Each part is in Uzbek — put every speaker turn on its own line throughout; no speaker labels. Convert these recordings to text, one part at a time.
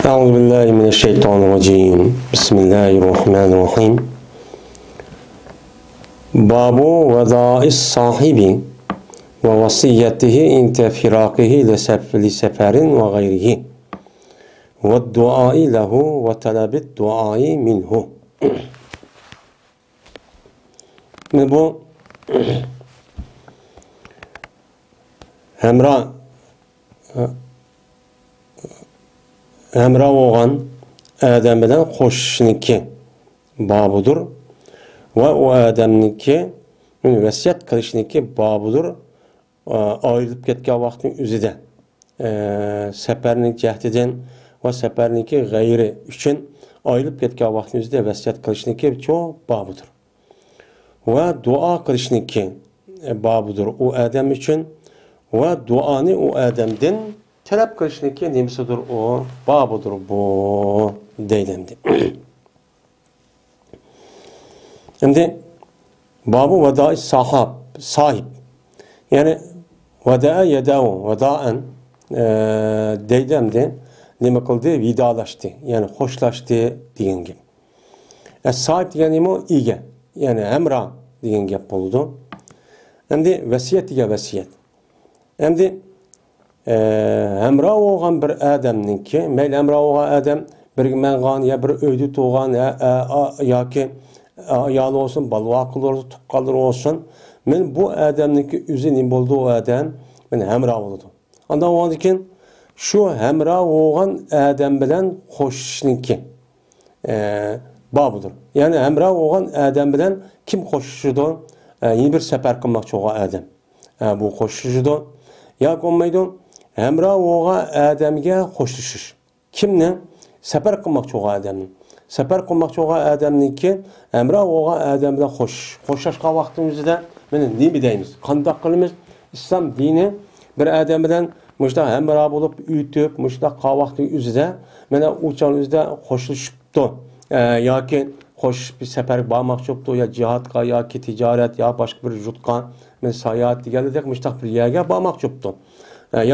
أعوذ بالله من الشيطان الرجيم بسم الله الرحمن الرحيم باب وداع الصاحب ووصيته عند فراقه لسفر وغيره والدعاء له وطلب الدعاء منه. Bu hemra olan Adem bilen qo'shishniki bobudir va u Adamniki vasiyat qilishniki bobudir. Ayrılıp ketgan vaqtning o'zida safarning jahdidan va safarniki g'ayri uchun ayrılıp ketgan vaqtning o'zida vasiyat qilishniki cho'q bobudir. Va duo qilishniki bobudir u Adam uchun va duoni u Adamdan talab qilishniki nimasidir o bobudir bu deyiladi. Endi babu vadai sahib yani vada'a yada'u vada'an deydemdi nima qildi vidolaştı yani xo'shlashdi degan gap. Sahib degani o ega yani hamra degan gap bo'ldi. Endi vasiyatiga vasiyat. Endi hamra olgan bir adamniki, mayli hamra olgan adam bir mengan ya bir öydü tuğan yoki ayoli olsun, balvaqil olsun, tuqqalır olsun. Men bu adamniki o'zi nima bo'ldi o adam? Men hamra oldu. Ondan oğandikin şu hamra olgan adam bilen qo'shishniki bobudir. Yani hamra olgan adam bilen kim qo'shishidi? Yeni bir safar qilmoqchi bo'lgan adam. Bu qo'shishidi. Yoki olmaydi. Hamra olgan adamga qo'shishish. Kimni? Safar qilmoqchi bo'lgan adamni. Safar qilmoqchi bo'lgan adamniki hamra olgan adam bilan qo'shishgan vaqtimizda mana nima deymiz? Qanday qilamiz? İslam dini bir adam bilan mushta hamra bo'lib uytib, mushta qavaqning o'zida mana o'chan o'zida qo'shilishibdi. Yoki qo'shib bir safar bormoqchi bo'libdi yo jihodga yoki tijorat yo boshqa bir yurtga men sayohat deganidek mushta bir yerga bormoqchi bo'libdi.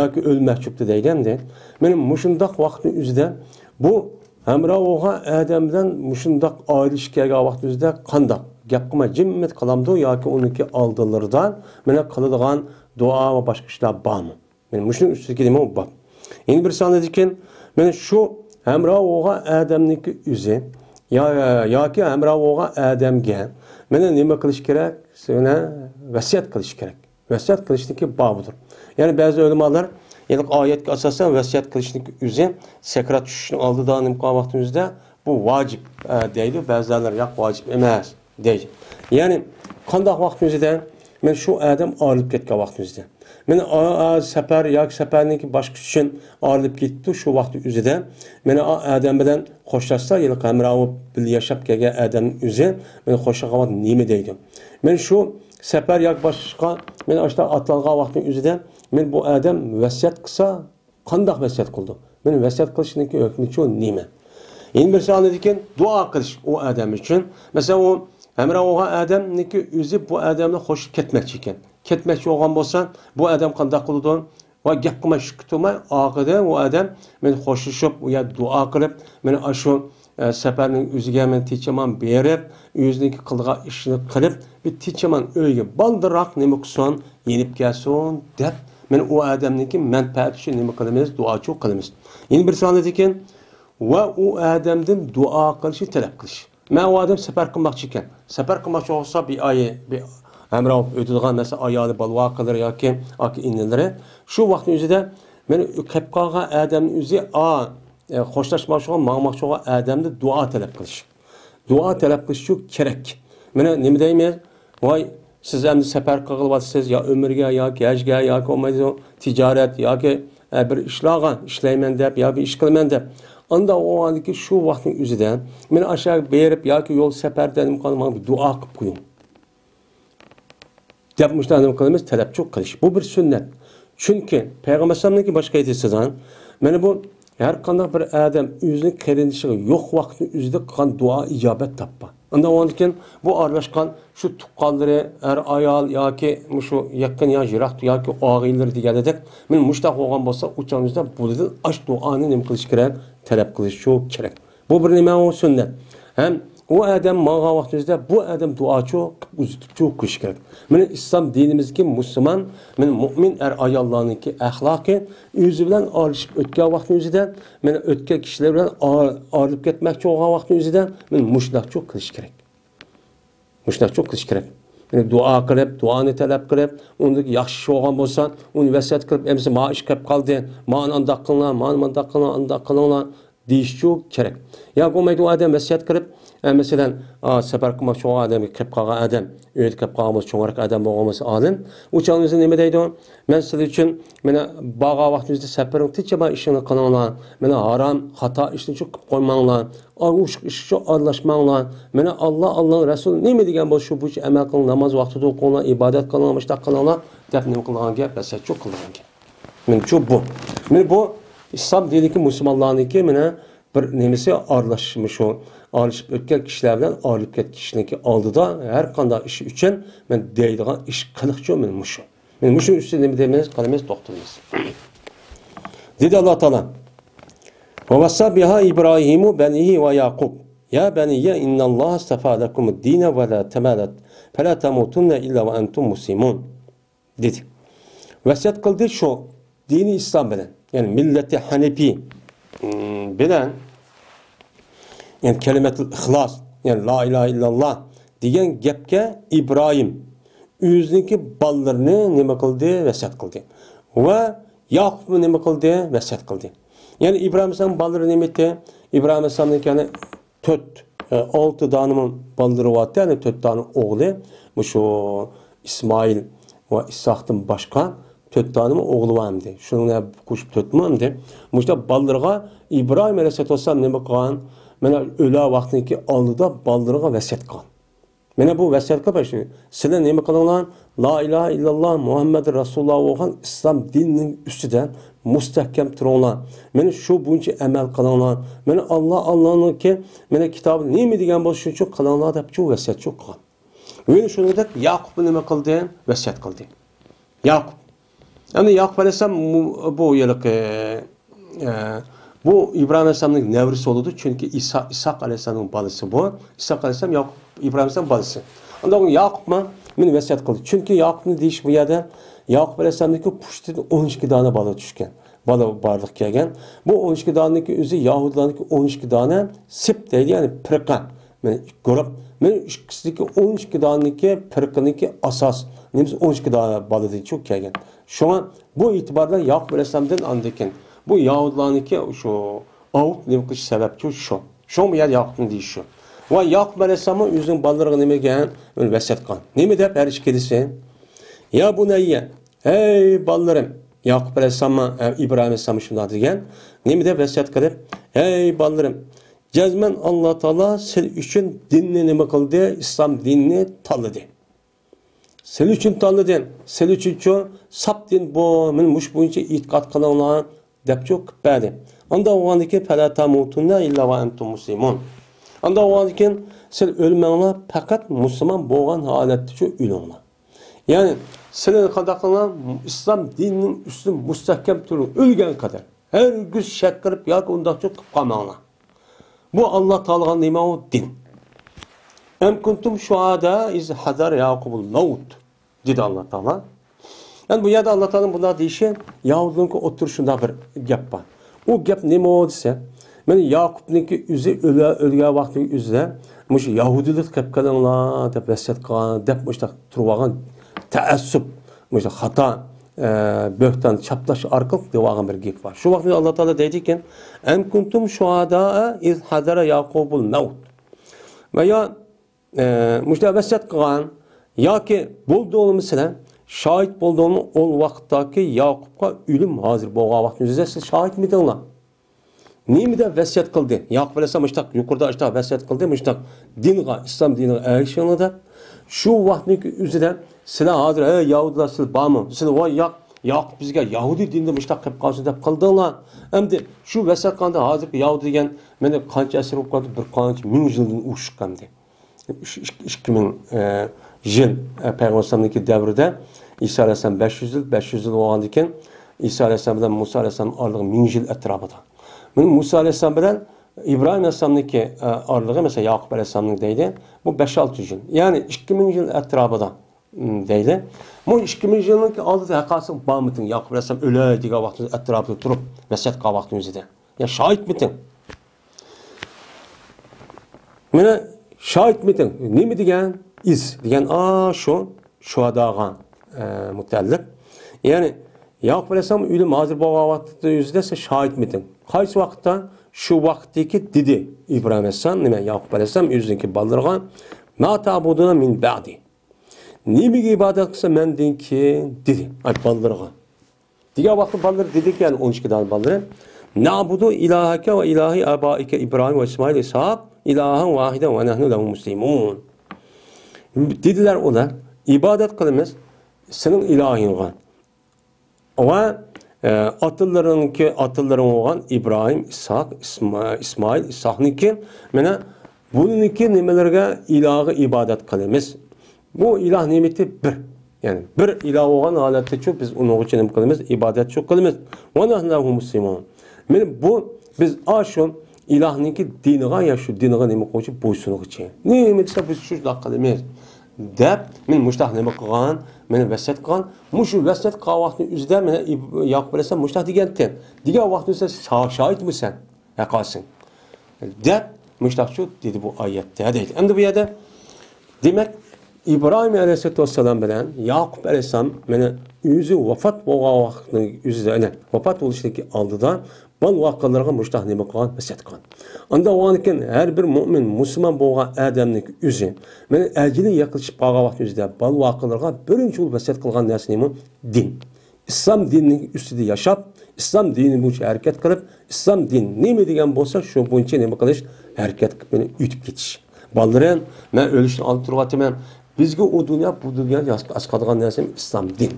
Yoki o'lmoqchi bo'libdi deganda men mushundaq vaqtning o'zida bu hamra olgan adam bilan mushundaq ayrilish kelgan vaqt o'zida qanday gap qilmay jimmet qalamdi yoki uniki oldilaridan mana qiladigan duo va boshqa ishlar bormi? Men mushning ustiga nima bor? Endi bir son ekan men shu hamra olgan adamniki o'zi yoki hamra olgan adamga mana nima qilish kerak? Sana vasiyat qilish kerak. Vasiyat qilishniki bobudir. Yani bazı ulamolar yani ayetga asosan vasiyat qilishniki o'zi sakrat tushishning oldida nima qilgan vaqtimizda bu vacip deydi. Bazılar yo'q vacip emas deydi. Yani qanday vaqtimizda men shu adam ayrılib ketgan vaqtimizda men safar yoki safarniki boshqa uchun ayrılib ketdi shu vaqt o'zida men adam bilan xo'shlashsa yil qamrov bil yashab kelgan adam o'zi men xo'shlagan nima deydi? Men shu safar yoki boshqa men ashta atlangan vaqtning o'zida men bu adam vasiyat qilsa qanday vasiyat qildi? Men vasiyat qilishning hukmi nima? Endi bir son ekan duo qilish o adam uchun. Mesela o hamra olgan adamniki o'zi bu adamni qo'shib ketmoqchi ekan. Ketmoqchi bo'lgan bo'lsa, bu adam qanday qildi? Va gap qilmay shu kutilmay oxirida u adam men qo'shishib u ya duo qilib, men shu safarning o'ziga men techaman berib, o'ziniki qilgan ishini qilib, bir techaman uyga baldiroq nima qilsin, yenib kelsin deb men u adamniki manfaati uchun nima qilamiz? Duochi qilamiz. Endi bir son ekan va u adamdan duo qilishni talab qilish. Men o adam safar qilmoqchi ekan. Safar qilmoqchi bo'lsa bir oy bir hamra o'tadigan mesela ayoli balvaqilari yoki inilari shu vaqtning o'zida men qilib qolgan odamning o'zi xo'shlashmoqchi bo'lgan, ma'moqchi bo'lgan odamni duo talab qilish. Duo talab qilish shu kerak. Mana nima deymiz? Voy siz endi safar qilyapsiz yo umrga yoki hajga yoki olmaydi tijorat yoki bir ishlarga ishlayman deb yoki ish qilaman deb anda o andaki şu vaqtning o'zida men aşağı berib yoki yo'l safardan qolmay bir duo qilib qo'ying. Deb mushtanim qilamiz, talabchi qilish. Bu bir sunnat. Chunki payg'ambar sollallohu boshqa aytsa, mana bu har qanday bir odam o'zining qarindishiga yo'q vaqtning o'zida qilgan duo ijobat toppa. Unda ondan keyin bu aralashgan shu tuqqanlari, er ayol yoki shu yaqin yo yiroq yoki og'iylar deganidek, men mushtaq bo'lgan bo'lsa, uchamizda bulardan ash duoni nima qilish kerak, talab qilish shu kerak. Bu bir nima o sunnat. Ham o adam mağan vaqtimizda bu adam duochi uzitib qilish kerak. Meni islom dinimizki musulmon, men mu'min er ayollarniki axloqi o'zi bilan olishib o'tgan vaqtimizda, meni o'tgan kishilar bilan olib ketmoqchi bo'lgan vaqtimizda men mushlaqchi qilish kerak. Mushlaqchi qilish kerak. Yani dua qilib, duoni talab qilib, undagi yaxshi bo'lgan bo'lsa, uni vasiyat qilib, "Emsi ma ish qilib qoldi, ma'an anda qilinglar, ma'an anda qilinglar, anda qilinglar" deyish kerak. Ya bo'lmaydi u odam vasiyat qilib, masalan, safar qilmoqchi bo'lgan odamga kirib qolgan odam, uyda kirib qolgan bo'lsa, cho'ngroq odam bo'lgan bo'lsa, olim, u chog'ingizda nima deydi? "Men sizlar uchun meni bag'a vaqtingizda safarim tinchaba ishini qilinglar, meni harom, xato ishni qilib qo'ymanglar, ushq ishga aralashmanglar. Meni Alloh Rasul nima degan bo'lsa, shu bo'yicha amal qiling, namoz vaqtida o'qinglar, ibodat qilinglar, mushtaq qilinglar" deb nima qilgan gap, vasiyat qilgan gap. Menimcha bu. Men bu islom dinidagi musulmonlarniki mana bir nimasi aralashmish shu. Alışıp o'tgan kishilar bilan olib ketishlikning oldida har qanday ish uchun men deydigan ish qiliqchi men mushu. Men mushu ustida nima deymiz, qilamiz, to'xtaymiz. Dedi Alloh taolo: "Va wasabiha Ibrohimu banihi va Yaqub. Ya baniya innalloha astafa lakumud-dina va la tamalat. Fala tamutunna illa va antum muslimun." Dedi. Vasiyat qildi shu dini islom bilan, ya'ni millati hanifi bilan, yani kelimetul ihlas, yani la ilahe illallah degan gapga İbrahim o'ziniki bolalarni nima qildi, vasiyat qildi. Va Yaqub nima qildi, vasiyat qildi. Yani İbrahim alayhisalom bolalari nima etdi? İbrahim alayhisalomning yani 6 dona bolalari bor, yani 4 dona o'g'li, shu İsmail va Isoqdan boshqa 4 dona o'g'li var edi. Shuni qo'shib 4 mi edi? Mushta bolalarga İbrahim alayhisalom nima qilgan? Mana o'la vaqtniki oldida bolalarga vasiyat qilgan. Mana bu vasiyatga başı, sizlar nima qilinglar? La ilahe illallah Muhammed Rasululloh bo'lgan islom dinining ustida mustahkam turinglar. Mana shu bo'yicha amal qilinglar. Mana Allohniki mana kitobi nima degan bo'lsa uchun qilinglar deb shu vasiyat qilgan. Mana shuningdek Yaqub nima qildi? Vasiyat qildi. Yaqub. Yani Yaqub alayhisalom bu yilki bu İbrahim Aleyhisselam'ın nevrisi oldu çünkü İshak Aleyhisselam'ın balası bu. İshak Aleyhisselam Yakup İbrahim Aleyhisselam balası. Ondan Yakup mu? Beni vasiyat kıldı. Çünkü Yakup'un deyiş bu yerde Yakup Aleyhisselam'daki puştida 12 tane balı düşken. Balı barlık gelgen. Bu 12 tanedeki özü Yahudiler'deki 12 tane sip deydi yani pırka. Yani grup. Yani ikisindeki 12 tanedeki pırkındaki asas. Neyse 12 tane balı deydi çok gelgen. Şu an bu itibarla Yakup Aleyhisselam'dan andırken bu Yahudilarniki şu avut nima qilish sababchi shu. Shu bu yer Yaqubning deyishi shu. Va Yaqub alayhisalom o'zining bolalariga nima degan? Uni vasiyat qilgan. Nima deb har ish kelsa? Ya bunayya, ey bolalarim, Yaqub alayhisalom İbrahim alayhisalom shunday degan. Nima deb vasiyat qilib? Ey bolalarim, jazman Alloh taolo siz uchun dinni nima qildi? Islom dinini tanladi. Siz uchun tanladi. Siz uchun sap din bu, men mush bo'yicha e'tiqod qilinglar deb çok badi. Anda oğandaki fala tamutunna illa va antum muslimun. Anda oğandaki siz ölmеңlar fakat Müslüman bo'lgan holatda şu ölüңlar. Yani sizin qadaqlar İslam dininin üstün mustahkam turup ölgen kadar. Her gün şek qilib yoki undaq çok qilib qolmanglar. Bu Allah Taola'nın nima o din. Em kuntum şuhada iz hadar Yaqubul maut dedi Allah Taala. Yani bu yerde Allah Teala'nın buna deyişi Yahudi'ninki oturuşunda bir gap var. O gap ne mi olursa, ben Yakup'ninki üzü ölgen vakti üzere, muş Yahudilik kapkalanlar, dep vasiyat kılan, dep muşta turvagan teessüp, muşta hata, böhtan, çaplaş arkalık devagan bir gap var. Şu vakti Allah Teala deydikken, em kuntum şuhada iz hadara Yakubul maut. Veya muşta vasiyat kılan, ya ki bulduğunu mesela, şahit bulduğunu ol vaqtdaki Yaqub'a ölüm hazır bo'lgan vaqtingizda siz şahit midinglar. Nima deb vasiyat qildi? Yaqub alayhisalom mushtaq yuqorida ishta vasiyat qildi, mushtaq dinga, islom diniga erishinglar. Shu vaqtning o'zida sizlar hozir ey Yahudilar siz bormi? Siz voy Yaqub bizga Yahudi dinida mushtaq qilib qolsin deb qildinglar. Endi shu vasiyat qilganda hozirgi Yahudi degan meni qancha asr bo'lib qoldi? Bir qancha ming yildan ushqandi. 2000 yıl Peygamber'in devrinde İsa Aleyhisselam 500 yıl olğandan keyin İsa Aleyhisselam bilan Musa Aleyhisselam aralığı 1000 yıl etrafında. Musa Aleyhisselam bilan İbrahim Aleyhisselam'daki aralığı mesela Yakup Aleyhisselam'ın deydi. Bu 5-600 yıl. Yani 2000 yıl etrafında deydi. Bu 2000 yılın aldığı hakası bağımıtın. Yakup Aleyhisselam öyle diye vaxtın etrafında durup mescid qavaxtın özüde. Ya şahit mitin? Mene şahit mitin? Nemi degan? İz degan şu adagan mutalliq. Yani Yakup Aleyhisselam ölüm hazır bolgan vaxtda özüde şahit mitin? Qaysi vaqtda? Şu vaqtdagi dedi İbrahim Aleyhisselam, nima Yakup Aleyhisselam özünki ballarga ma ta'buduna min ba'di. Nimaga ibodat qilsa mendan keyin dedi. Ay ballarga. Degan vaqtda ballar dedik yani 12 dan ballar. Na'budu ilahaka ve ilahi abaika İbrahim ve İsmail ishaq ilahan vahiden ve nahnu lehu muslimun. Dediler ona ibadet kılımız senin ilahinga. Ve atılların olan İbrahim, İshak, İsmail, İshak'nınki mene bununki nimelerge ilahı ibadet kılımız. Bu ilah nimeti bir. Yani bir ilah olan halette çok biz onun için kılımız, ibadet çok kılımız. Ve nahnu lehu muslimun. Yani bu biz aşın ilahınki diniga ya şu diniga nime koyup boysunluq için. Nime dese biz şu kılımız. Dep men muştaq nima qilgan, meni vasiyat qilgan. Mushu vasiyat qilgan vaqtning o'zida meni Yakup Aleyhisselam muştaq degandan. Degan vaqtda sen shohidmisan? Yaqasing. Dep muştaq shu dedi bu oyatda deydi. Endi bu yerda demak İbrahim Aleyhisselam bilan Yakup Aleyhisselam meni o'zi vafot bo'lgan vaqtning o'zida, vafot bo'lishdagi oldida bal voqealarga muştaq nima qilgan, vasiyat qilgan. Anda o'g'ankin har bir mo'min, musulmon bo'lgan odamning o'zi meni ajli yaqinlashib qolgan vaqt o'zida bal voqealarga birinchi yo'l vasiyat qilgan narsa nima? Din. İslam dinining ustida yashab, islom dini bo'yicha harakat qilib, islom din nima degan bo'lsa, shu bo'yicha nima qilish, harakat qilib meni o'tib ketish. Balarim, men o'lishni olib turibman. Bizga bu dunyo asqadigan narsa islom din.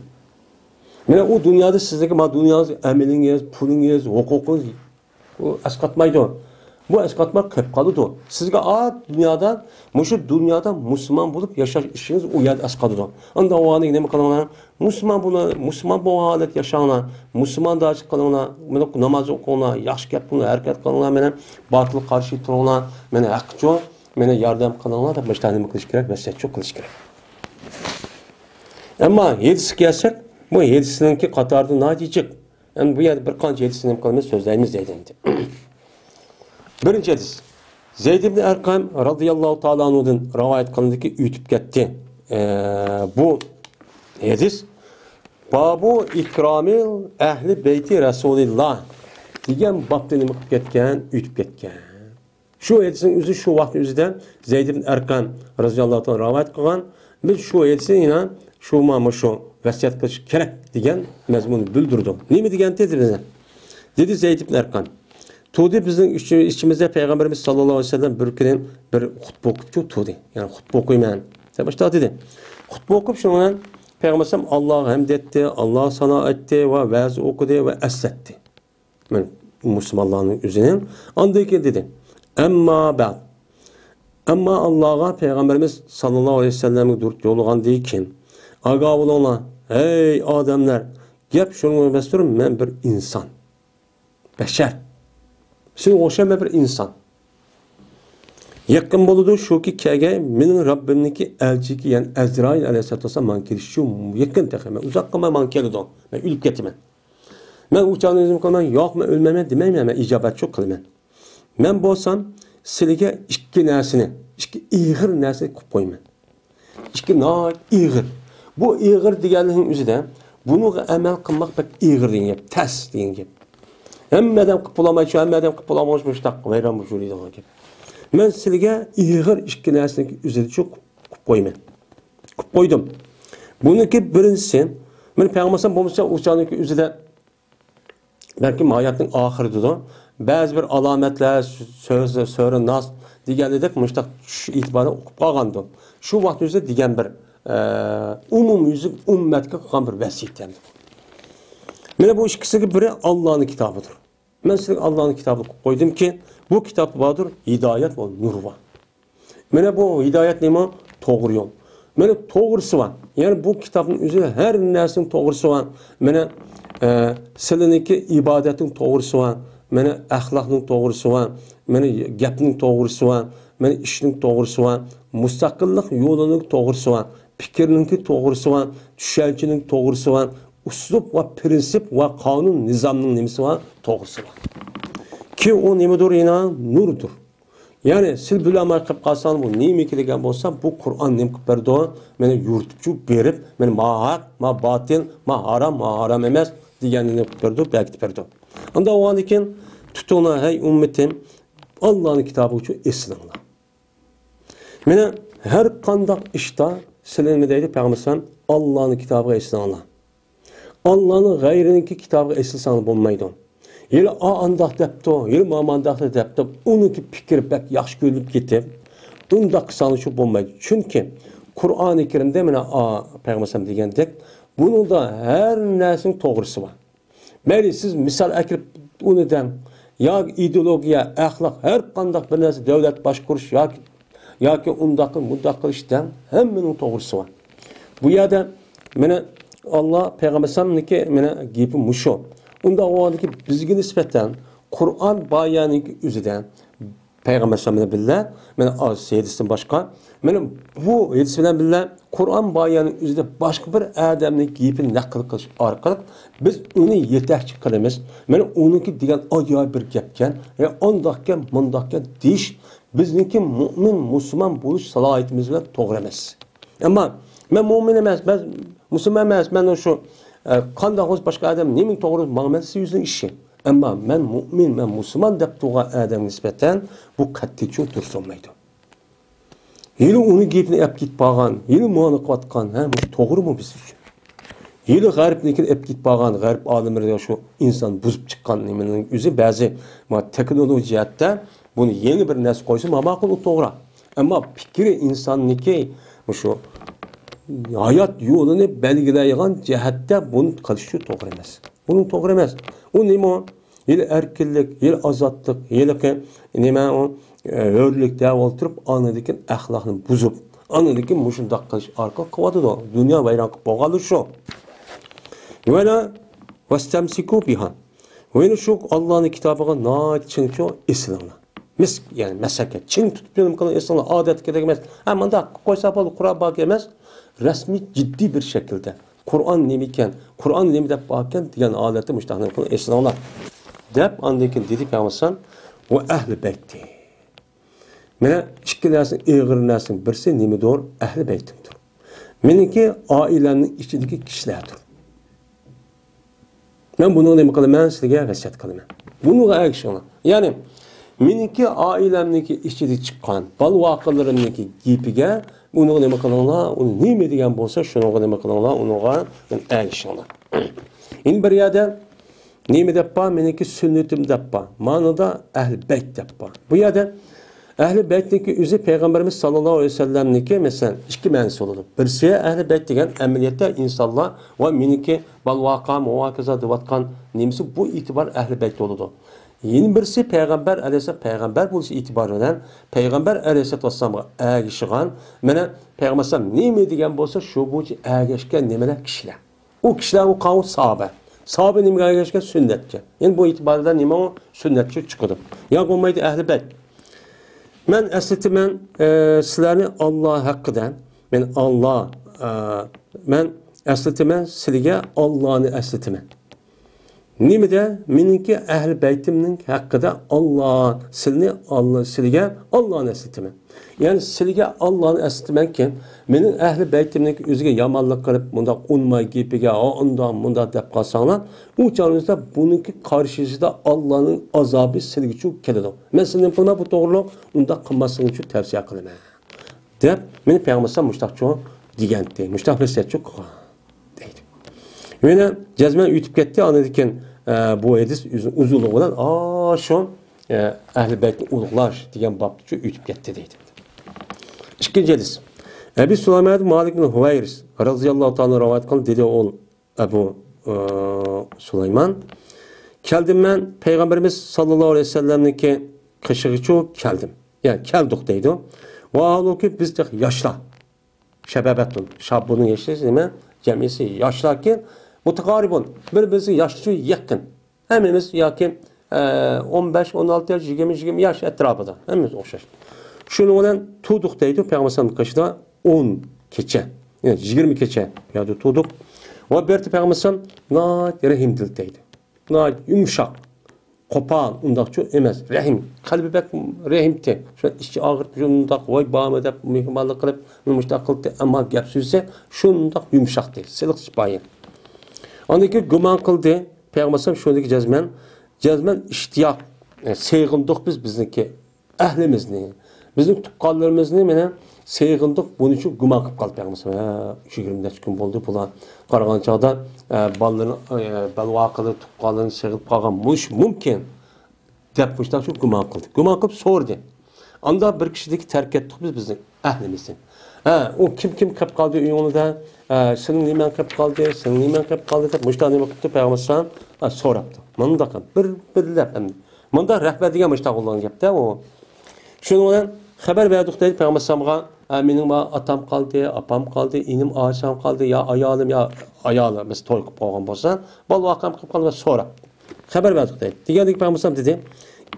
Mana o dünyada sizleki ma dünyanız, emelingiz, pulungiz, hukukunuz bu asqatmaydı. Bu asqatmak köp kalıdı. Sizge dünyada, şu dünyada Müslüman bulup yaşaş işiniz o yer asqadıdı. Anda o anı neme kalana, Müslüman bu halet yaşağına, Müslüman da açık kalana, namaz okuna, yaş yapına, hareket kalana, mene batıl karşı turuna, mene akço, mene yardım kalana da baştanımı kılış gerek, mesele çok kılış gerek. Ama yedisi gelsek, bu yedisininki Katar'da ne diyecek? Yani bu yerde bir kanca yedisinin kalımız sözlerimiz Zeyd'indi. Birinci hadis. Zeyd ibn Erkam radıyallahu ta'ala anhu'dan rivayet kılındaki ütüp gitti. Bu hadis Babu ikramil ehli beyti Resulillah degan babda nima qilib ketgan, ütüp ketgan. Şu hadisin o'zi şu vaqt o'zida Zeyd ibn Erkam radıyallahu ta'ala rivayet qilgan. Biz şu hadisni yana şu vasiyat qilish kerak degan mazmunni bildirdi. Nima degan dedi bize? Dedi Zeyd ibn Erkam. Tudi bizning içimizde Peygamberimiz sallallahu aleyhi ve sellem bir kuni bir xutba o'qib tudi. Yani xutba o'qiyman. Sabahda dedi. Xutba o'qib shundan Peygamberimiz Allah hamd etti, Allah sana etti ve va'z o'qidi ve esletti. Men Müslümanların üzerine andaki dedi. Amma ba'd. Amma Allah'a Peygamberimiz sallallahu aleyhi ve sellem'e durt yolğan deyken aga olana ey adamlar gap şunu mesturun men bir insan. Beşer. Sen o'sha bir insan. Yaqin bo'ladi shuki kelga mening Rabbimniki elchiki, yani Azrail alayhissalom men kelishim yaqin taxman. Uzoq qilmay men keladi. Men o'lib ketaman. Men uçağını o'zim qilman, yo'q men o'lmayman demayman, men ijobat yo'q qilaman. Men bo'lsam sizlarga ikki narsani, ikki ig'ir narsani qo'yib qo'yman. Ikki ig'ir. Bu ig'ir deganning o'zida buni amal qilmoq pek ig'ir degan gap, tas degan gap. Hammadan qilib bo'lamaydi, hammadan qilib bo'lamoqchi mushtaq vayron bo'lishdi gap. Men sizlarga ig'ir ikki narsani o'zida cho'q qilib qo'yman. Qilib qo'ydim. Buniki birinchisi, men payg'ambar bo'lmasa o'shaniki o'zida balki hayotning oxirida ba'zi bir alomatlar, so'ri nas deganidek mushtaq e'tiborda o'qib qolgandi. Shu vaqt o'zida degan bir umumyüzlük ummatga qilgan bir vasiyat. Mana bu ikkisiga biri Allohning kitobidir. Men sizga Allohning kitobini qo'ydim ki bu kitap vardır, hidayet ve nur var. Mana bu hidayet nima? To'g'ri yo'l. Mana to'g'risi var. Yani bu kitabın üzerine her narsaning to'g'risi var. Mana siliniki ibadetin to'g'risi var. Mana axloqning to'g'risi var. Mana gapning to'g'risi var. Mana ishning to'g'risi var. Mustaqillik yo'lining to'g'risi var. Fikrninki to'g'risi var. Tushunchaning to'g'risi var. Uslub va prinsip va qonun nizomning nimasi var? To'g'risi var. Ki o nimadir yana nurdur. Yani siz bilamay qilib qalsangiz bu nimaki degan bo'lsa, bu Qur'on nim qilib berdi. Meni yuritib berib, meni ma haq, ma batil, ma haram emas deganini qilib berdi, belki berdi. Unda o'g'an ekan tutuna hay ummatim Allah'ın kitabı uchun eslanglar. Meni har qanday ishda sizlarga deydi Payg'ambar Allah'ın kitabıga eslanglar. Allah'ın g'ayriniki kitabıga eslasangiz bo'lmaydi. Yıl andaq depti, yıl mamandaq depti, onunki fikir pek yaxşı görülüp gitip, onda qısanı şu bulmaydı. Çünkü Kur'an-ı Kerim'de Peygamber degandek, bunun da her nesinin doğrusu var. Meyli siz misal ekirip onu dem, ya ideologiya, ahlak, her qandaq bir nesi devlet başkuruş, ya ki undaqı, mundaqı işten, hemmenin doğrusu var. Bu yerde Allah Peygamber'nin gibi muşu. Unda o andaki bizge nispeten Kur'an bayanı üzerinden Peygamber sallallahu aleyhi ve sellem az hadisten başka bu hadisinden billah Kur'an bayanı üzerinde başka bir adamın giyipini nakl kılış arkalık biz onu yeterli kılımız. Onunki diyen acayip bir gepken ondakken mundakken diş bizninki mümin Müslüman buluş salahiyetimiz ve doğru emez. Ama ben mümin emez, ben Müslüman emez, ben şu qanday o'z boshqa odam nemin to'g'ri ma'nosi yuzning ishi. Ammo men mu'min, men musulmon deb turgan odam nisbatan bu qattiq tursolmaydi. Yili uni gapini olib ketib qolgan, yili mu'ni qilayotgan, bu to'g'rimi biz uchun? Yili g'arbnikini olib ketib qolgan, g'arb olimlari shu inson buzib chiqqan nimaning o'zi ba'zi texnologiyatda buni yangi bir narsa qo'ysa ma'qul u to'g'ri. Ammo fikri insonniki shu hayat yolunu belgileyen cihette bunu qilishi to'g'ri emas. Bunun to'g'ri emas. O nima? Yil erkinlik, yil azatlık, yil nima o hürlük deb o'tirib, anadaki axloqni buzib, anadaki mushundaq qilish orqali qiladi. Dunyo vayron qilib bo'lgani shu. Mana vastamsiku biha. O'yini shu Allohning kitobiga nochingcho eslanglar. Yani mesela çin tutup benim kalan insanlar adet gerekmez. Ama da koysa falan Kur'an bak yemez. Resmi ciddi bir şekilde Kur'an nemiken, Kur'an nemi de bakken diyen adeti müştahane kılan insanlar. Dep andaki dedi Peygamber o ehli beyti. Mene iki dersin, ağır dersin, birisi nemi doğru ehli beytimdir. Meniki ailenin içindeki kişilerdir. Ben bunu nemi kalayım, ben size vesiyet kalayım. Bunu akşamlar. Yani meniki ailemdeki işçide çıkan, bal vakalarımdaki gipiga, onu neme kılınlar, onu neme diyen bolsa, şunu neme kılınlar, onu ağışınlar. İn bir yerde neme deppa, meniki sünnetim deppa, manada ehl-i beyt deppa. Bu yerde ehl-i beyt'teki üzü Peygamberimiz sallallahu aleyhi ve sellem'deki mesela iki mensi oldu. Birisi ehl-i beyt degen emniyette insanlar ve meniki bal vaka, muvakaza dıvatkan nemesi bu itibar ehl-i beyt oldu. Yeni birisi Peygamber aleyhisselam Peygamber buluşu itibarından Peygamber aleyhisselatü vesselam'a erişiğen mene Peygamber sallam neymi degen bolsa şu bu erişken nemeler kişiler. O kişiler o kavut sahabe. Sahabe neymi erişken sünnetçi. Yani bu itibarından neymi o sünnetçi çıkıdı. Ya olmaydı ehl-i beyt. Men aslında men sizlerini Allah hakkıdan men Allah men aslında men sizge Allah'ını aslında men. Nimi de meniki ehl-i beytimning hakkında Allah silge Allah'ın esitimi. Yani silge Allah'ın esitimenken menin ehl-i beytimning özüge yamanlık kılıp bunda unmay gipiga ondan dep kalsanlar bu canınızda bununki karşısında Allah'ın azabı silgi çok keledi. Men sizin buna bu doğruluk onda kılmasını çok tavsiye kılım. Dep meni Peygamber müştahçı digenti. Müştah vesiyetçi deydi. Yine cezmen ütüp gitti anladıkken bu hadis uzunluğundan şu ehl-i beyt'in uluklar diyen babtıcı ütüp gitti deydi. İkinci hadis. Ebu Süleyman Malik bin Huveyris radıyallahu ta'ala rivayet kıldı dedi oğul Ebu Süleyman. Keldim ben Peygamberimiz sallallahu aleyhi ve sellem'deki kışığı çok keldim. Yani keldik deydi. Vahaluki biz de yaşlar. Şebebetun. Şabbunun yaşlı demek. Cemisi yaşlar ki mutakaribun. Birbirimize yaşlı yakın. Hemimiz ya ki 15, 16 yaş, 20 yaş etrafında. Hemimiz okşaş. Şunu olan tuğduk deydi. Peygamber kaçta 10 keçe. Yani 20 keçe. Ya da tuğduk. Ve berti Peygamber nayet rahimdil deydi. Nayet yumuşak. Kopağın undakçı emez. Rahim. Kalbi bek rahimti. Şu işçi ağırıp şundak vay bağım edip mihmallık kılıp müştak kıldı ama gap sözse şundak yumuşak değil. Silik çıpayın. Ondaki güman kıldı. Peygamber şundaki cezmen iştiyak. Yani sevgındık biz bizdeki ehlimizni. Bizim tuqqanlarımızı mene sevgındık bunun için güman kılıp kaldı Peygamber. 20 gün oldu bulan. Qaragan çağda balların balvaqılı tuqqanlarını sevgip qalgan mümkün. Dep müştak şu güman kıldı. Güman kılıp sordu. Anda bir kişideki terk ettik biz bizim ehlimizin. O kim kap kaldı uyuğunda senin nimen kap kaldı, senin nimen kap kaldı deb müştak nima qildi Peygamber so'rabdi. Manda qil bir lab endi. Manda rahbar degan müştak bo'lgan gapda o. Şunu bilan xabar berdik deydi Peygamberga mening atam qaldi, apam qaldi, inim aşam qaldi, ya ayolim biz to'y qilib qolgan bo'lsa, balvaqam qilib qolgan so'rab. Xabar berdik deydi. Degandek Peygamber dedi: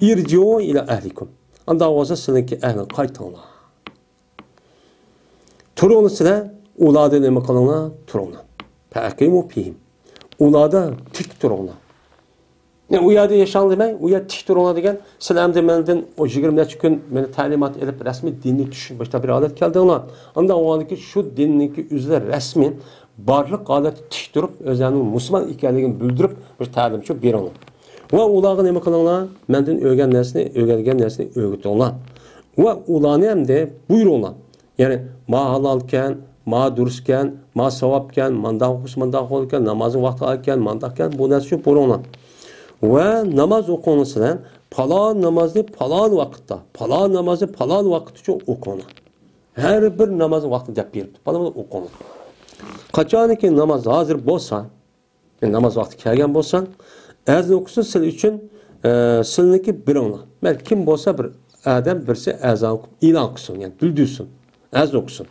"İrciu ila ahlikum." Anda olsa sizinki ehlin qaytinglar. Turun sizler, ularda nima qilinglar? Turunglar. Faqimu fihim. Ularda tik turunglar. Ne u yerda yaşan demek, u yer tik turunglar degan, sizlar ham mendan o 20 necha kun meni ta'limot elib rasmiy dinni tushunib boshqa bir holat keldinglar. Unda o'g'liki shu dinniki o'zlar rasmiy barliq holat tik turib, o'zlarining musulmon ekanligini bildirib, bir ta'limchi beringlar. Va ularga nima qilinglar? Mendan o'rgangan narsani o'rgatinglar. Va ularni ham de buyuringlar. Yani ma halalken, ma durustken, ma savabken, mandan olken, namazın vakti alken, mandakken bu narsa şu borunlar. Ve namaz okunursam falan namazı falan vakitte, falan namazı falan vakitte çok okunur. Her bir namazın vakti dep berip, falan okunur. Kaçaniki namaz hazır bolsa, namaz vakti kelgen bolsa, ezan okusun sil üçün silniki biringlar. Belki kim bolsa bir adam birisi ezan okup ilan kılsın, yani bildirsin. Az okusun.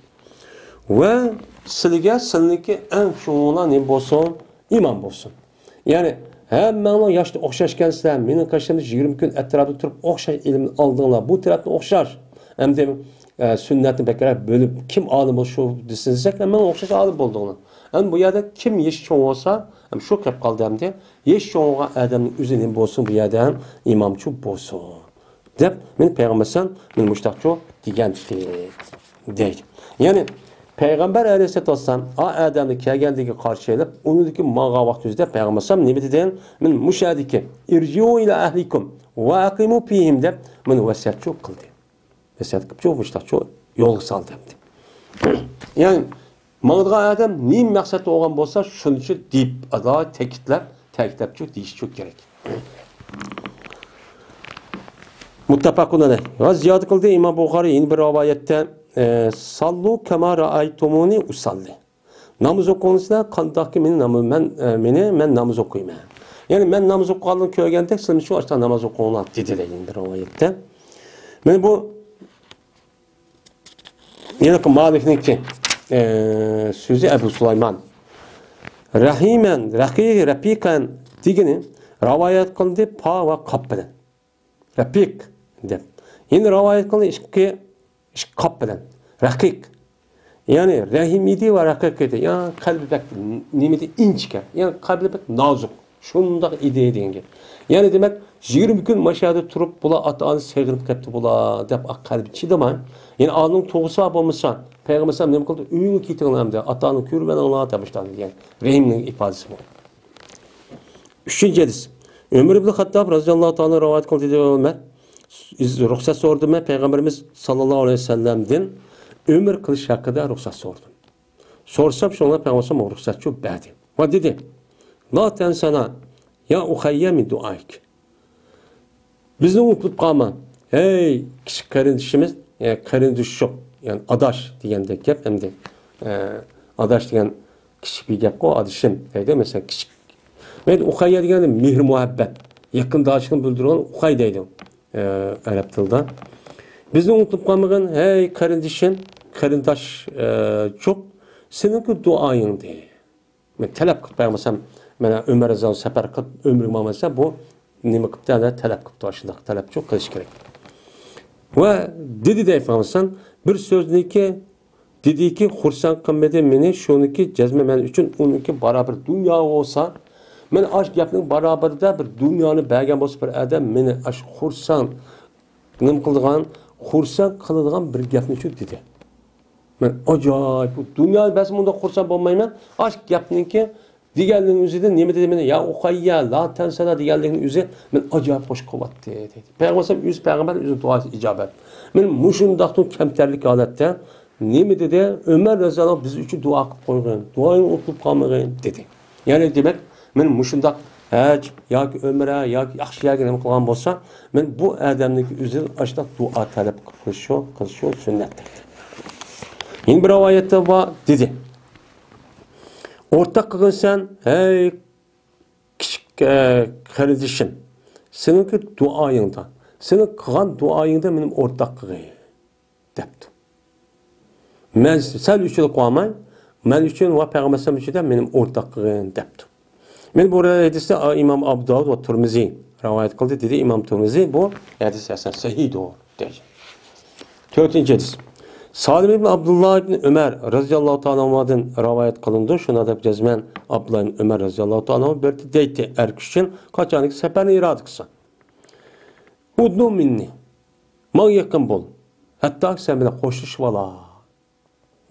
Ve silniki en çoğuna ne bolsun? İman bolsun. Yani hem menle yaşta okşaşken sizler, benim kaçtığımda 20 gün etrafı turup okşaş ilimini aldığınlar, bu tarafta okşar. Hem de sünnetini bekler bölüp kim alim olsa şu düşünsek, hemen okşaş alim olduğunu. Yani bu yerde kim yeş çoğun olsa, hem şu kep kaldı hem de, yeş çoğuna adamın üzerinin bolsun bu yerde hem imamçı bolsun. Dep, men Peygamber'sen, men müştakçı digendir. Değil. Yani Peygamber Aleyhisselatü Vesselam Adem'de kelgendiği karşılayıp onundaki mağa vaktizde Peygamber Aleyhisselam ne dedi? Men müşahediki irciu ila ahlikum ve akimu fihim de men vesiyet çok kıldı. Vesiyet kıldı çok müştak çok yol saldı dedi. Yani mağdığa Adem neyim maksatı olan bolsa şunun için deyip adaya tekitlep çok deyiş çok gerek. Muttafaqun aleyh. Ve ziyade kıldı İmam Bukhari yeni bir rivayette sallu kema ra'aytumuni usalli. Namaz okunusunda kandaki men namaz okuyayım. Yani men namaz okuyanın köygende sizin şu açıdan namaz okuyanlar dediler yeni bir rivayette. Men bu yine ki Malik'ninki sözü Ebu Süleyman Rahimen, Rapikan digini rivayet kıldı pa ve kap bilen. Rapik deb. Yine rivayet kıldı kap bilen. Rakik. Yani rahim idi ve rakik idi. Yani kalbi bek nimeti inçke. Yani kalbi bek nazuk. Şundak ide denge. Yani demek 20 gün maşada turup bula ata-anı sevgilip kepti bula dep kalbi çidamayın. Yani ağının toğusa bulmuşsan Peygamber sallam ne kıldı? Üyünü kitinler de ata-anı kür ben Allah'a demişler yani. Rahim'in ifadesi bu. Üçüncü hadis. Ömür ibn Hattab radıyallahu ta'ala rivayet kıldı dedi Ömer. Ruhsat sordum ben Peygamberimiz sallallahu aleyhi ve sellem'den ömür kılış hakkında ruhsat sordum. Sorsam sonra Peygamberimiz ruhsat çok beğendi. Ve dedi la tensana ya uhayya min duaik. Bizni unutulup kalma. Hey küçük kardeşimiz, yani kardeş yok. Yani adaş diyende gap hem de adaş diyen küçük bir gap o adışım. Deydi mesela küçük. Ve uhayya diyen mehr muhabbet. Yakın dağışını bildiren uhay deydi. Arap dilda. Bizni unutup kalmagın, hey kardeşim, kardeş çok, seninki duayın diye. Ben talep kılıp baymasam, ben Ömer Azal sefer kılıp ömrüm olmasa bu nime kılıp da talep kılıp aşındak talep çok kılış gerek. Ve dedi de efendim bir sözdeki dedi ki xursan qilmadi meni shuniki jazma men uchun uniki barabar dunyo olsa men ash gapning barabarida bir dunyoni bergan bo'lsa bir odam meni ash xursan nim qilgan xursan qiladigan bir gapni shu dedi. Men ajoyib bu dunyo bas bunda xursan bo'lmayman. Ash gapniki deganning o'zida nima dedi meni ya uqayya la tansala deganning o'zi men ajoyib xo'sh qilyapti dedi. Payg'ambar o'z payg'ambar o'zi duosi ijobat. Men mushundaqto kamtarlik holatda nima dedi? Ömer Raziyallohu biz uchun duo qilib qo'ygan. Duoying unutib qolmagin dedi. Ya'ni demak, men mushundaq haj yoki umra yoki yaxshi yoki nima qilgan bo'lsa, men bu odamning o'zi ashtaq duo talab qilish sunnatdir. Yine bir rivayette var dedi. Ortak kılsan, hey küçük kardeşim, seninki duayında, senin kılan duayında benim ortak kılayım, depti. Ben sen üçün koymay, ben üçün ve Peygamber üçün de benim ortak kılayım, depti. Ben bu hadiste İmam Abu Davud ve Tirmizi rivayet kıldı, dedi İmam Tirmizi bu hadis esen sahih doğru der. 4. hadis. Salim ibn Abdullah ibn Ömer radıyallahu ta'ala'dan rivayet kılındı. Şuna da cezmen Abdullah ibn Ömer radıyallahu ta'ala bir deyti erkişin kaçanlık seferini irade kısa. Udnu minni. Man yakın bol. Hatta sen bile hoşluş vala.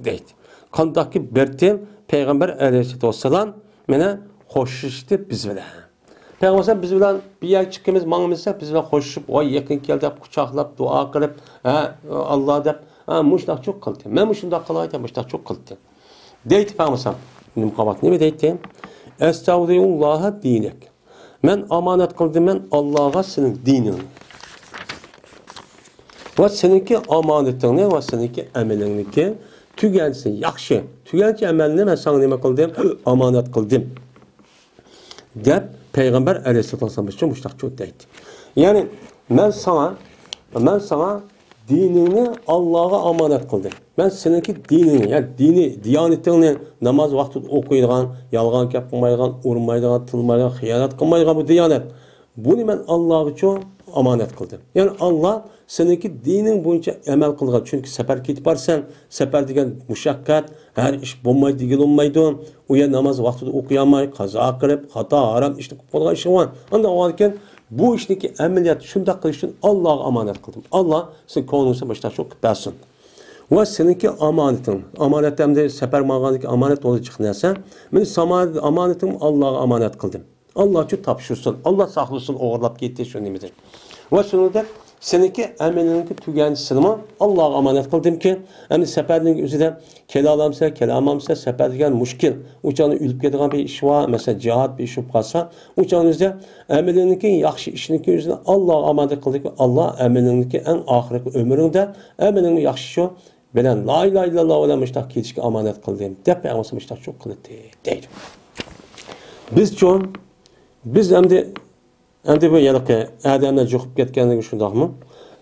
Deyti. Kandaki bertin Peygamber aleyhisselatü vesselam mene hoşluştu biz bile. Peygamber biz bile bir yer çıkımız manımızsa biz bile hoşluş oy yakın geldi kucaklap dua kılıp Allah da muştak çok kıldı. Ben muştak kılaydım, muştak çok kıldı. Deyti Peygamber nimkavat ne mi deyti? Estağfirullaha dinek. Ben amanet kıldım ben Allah'a senin dinini. Ve seninki amanetini ve seninki emeliniki tügensin, yakşı. Tügenci emelini ben sana nime kıldım? Amanet kıldım. Dep Peygamber aleyhisselatü vesselam için muştak çok deyti. Yani ben sana dinini Allah'a amanet kıldım. Ben seninki dinini, yani diyanetini namaz vakti okuyduğun, yalgan yapmaydıgan, urmaydıgan, tılmaydıgan, hıyanat kılmaydıgan bu diyanet. Bunu ben Allah'a için amanet kıldım. Yani Allah seninki dinin boyunca emel kılgan. Çünkü sefer ketip varsan, sefer degen muşakkat, her iş bulmaydı, digil olmaydı. Uya namaz vakti okuyamay, kaza kırıp, hata, haram, işte kupolgan işi var. Anda o halde bu işteki ameliyat şunda kılış için Allah'a amanet kıldım. Allah senin konunuza başta çok versin. Ve seninki amanetin. Amanetten de sefer mağanındaki amanet olacak neyse. Ben amanetim Allah'a amanet kıldım. Allah için tapşırsın. Allah saklasın oğurlap gitti şu nimidi. Ve sonunda seninki amelinki tügencisini Allah'a amanet kıldım ki yani seferinin üzerinde kelamamsa sefer degen muşkil. Uçağını ülüp getiren bir iş var. Mesela cihat bir iş kalsa uçağın üzerinde amelinki yaxşı işinki üzerinde Allah'a amanet kıldık. Allah amelinki en ahireti ömründe amelinki yaxşı şu bilen la ilahe illallah olan müştak ketişki amanet kıldım. Dep yapması müştak çok kıldı değil. Biz endi bu yerga adamlar jo'qib ketganligi shundaqmi?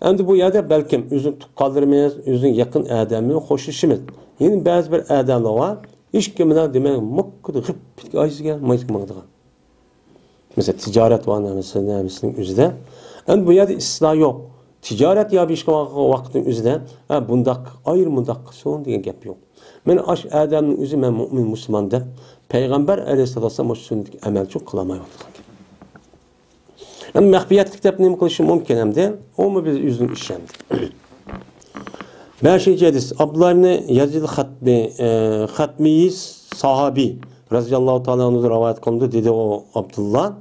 Endi bu yerda balkim o'zini qoldirmaymiz, o'zining yaqin odamni qo'shishimiz. Ya'ni ba'zi bir odamlar bor, hech kim bilan demak muqqid g'ib bitgan maytmag'digan. Mesela ticaret var namisining o'zida. Endi bu yerda isloh yo'q. Ticaret ya bir ishga vaqtning o'zida, bundaq ayr mundaq qilsin degan gap yo'q. Men ash odamning o'zi men mu'min musulmon deb Peygamber aleyhissalatu vesselam shunday amal çok qilmayapti. Yani mehbiyet kitapını mı kılışım mümkün hem de o mu biz yüzün işlemdi. 5. hadis Abdullah ibn Yazid Hatmi sahabi radıyallahu ta'ala onu rivayet kılındı dedi o Abdullah.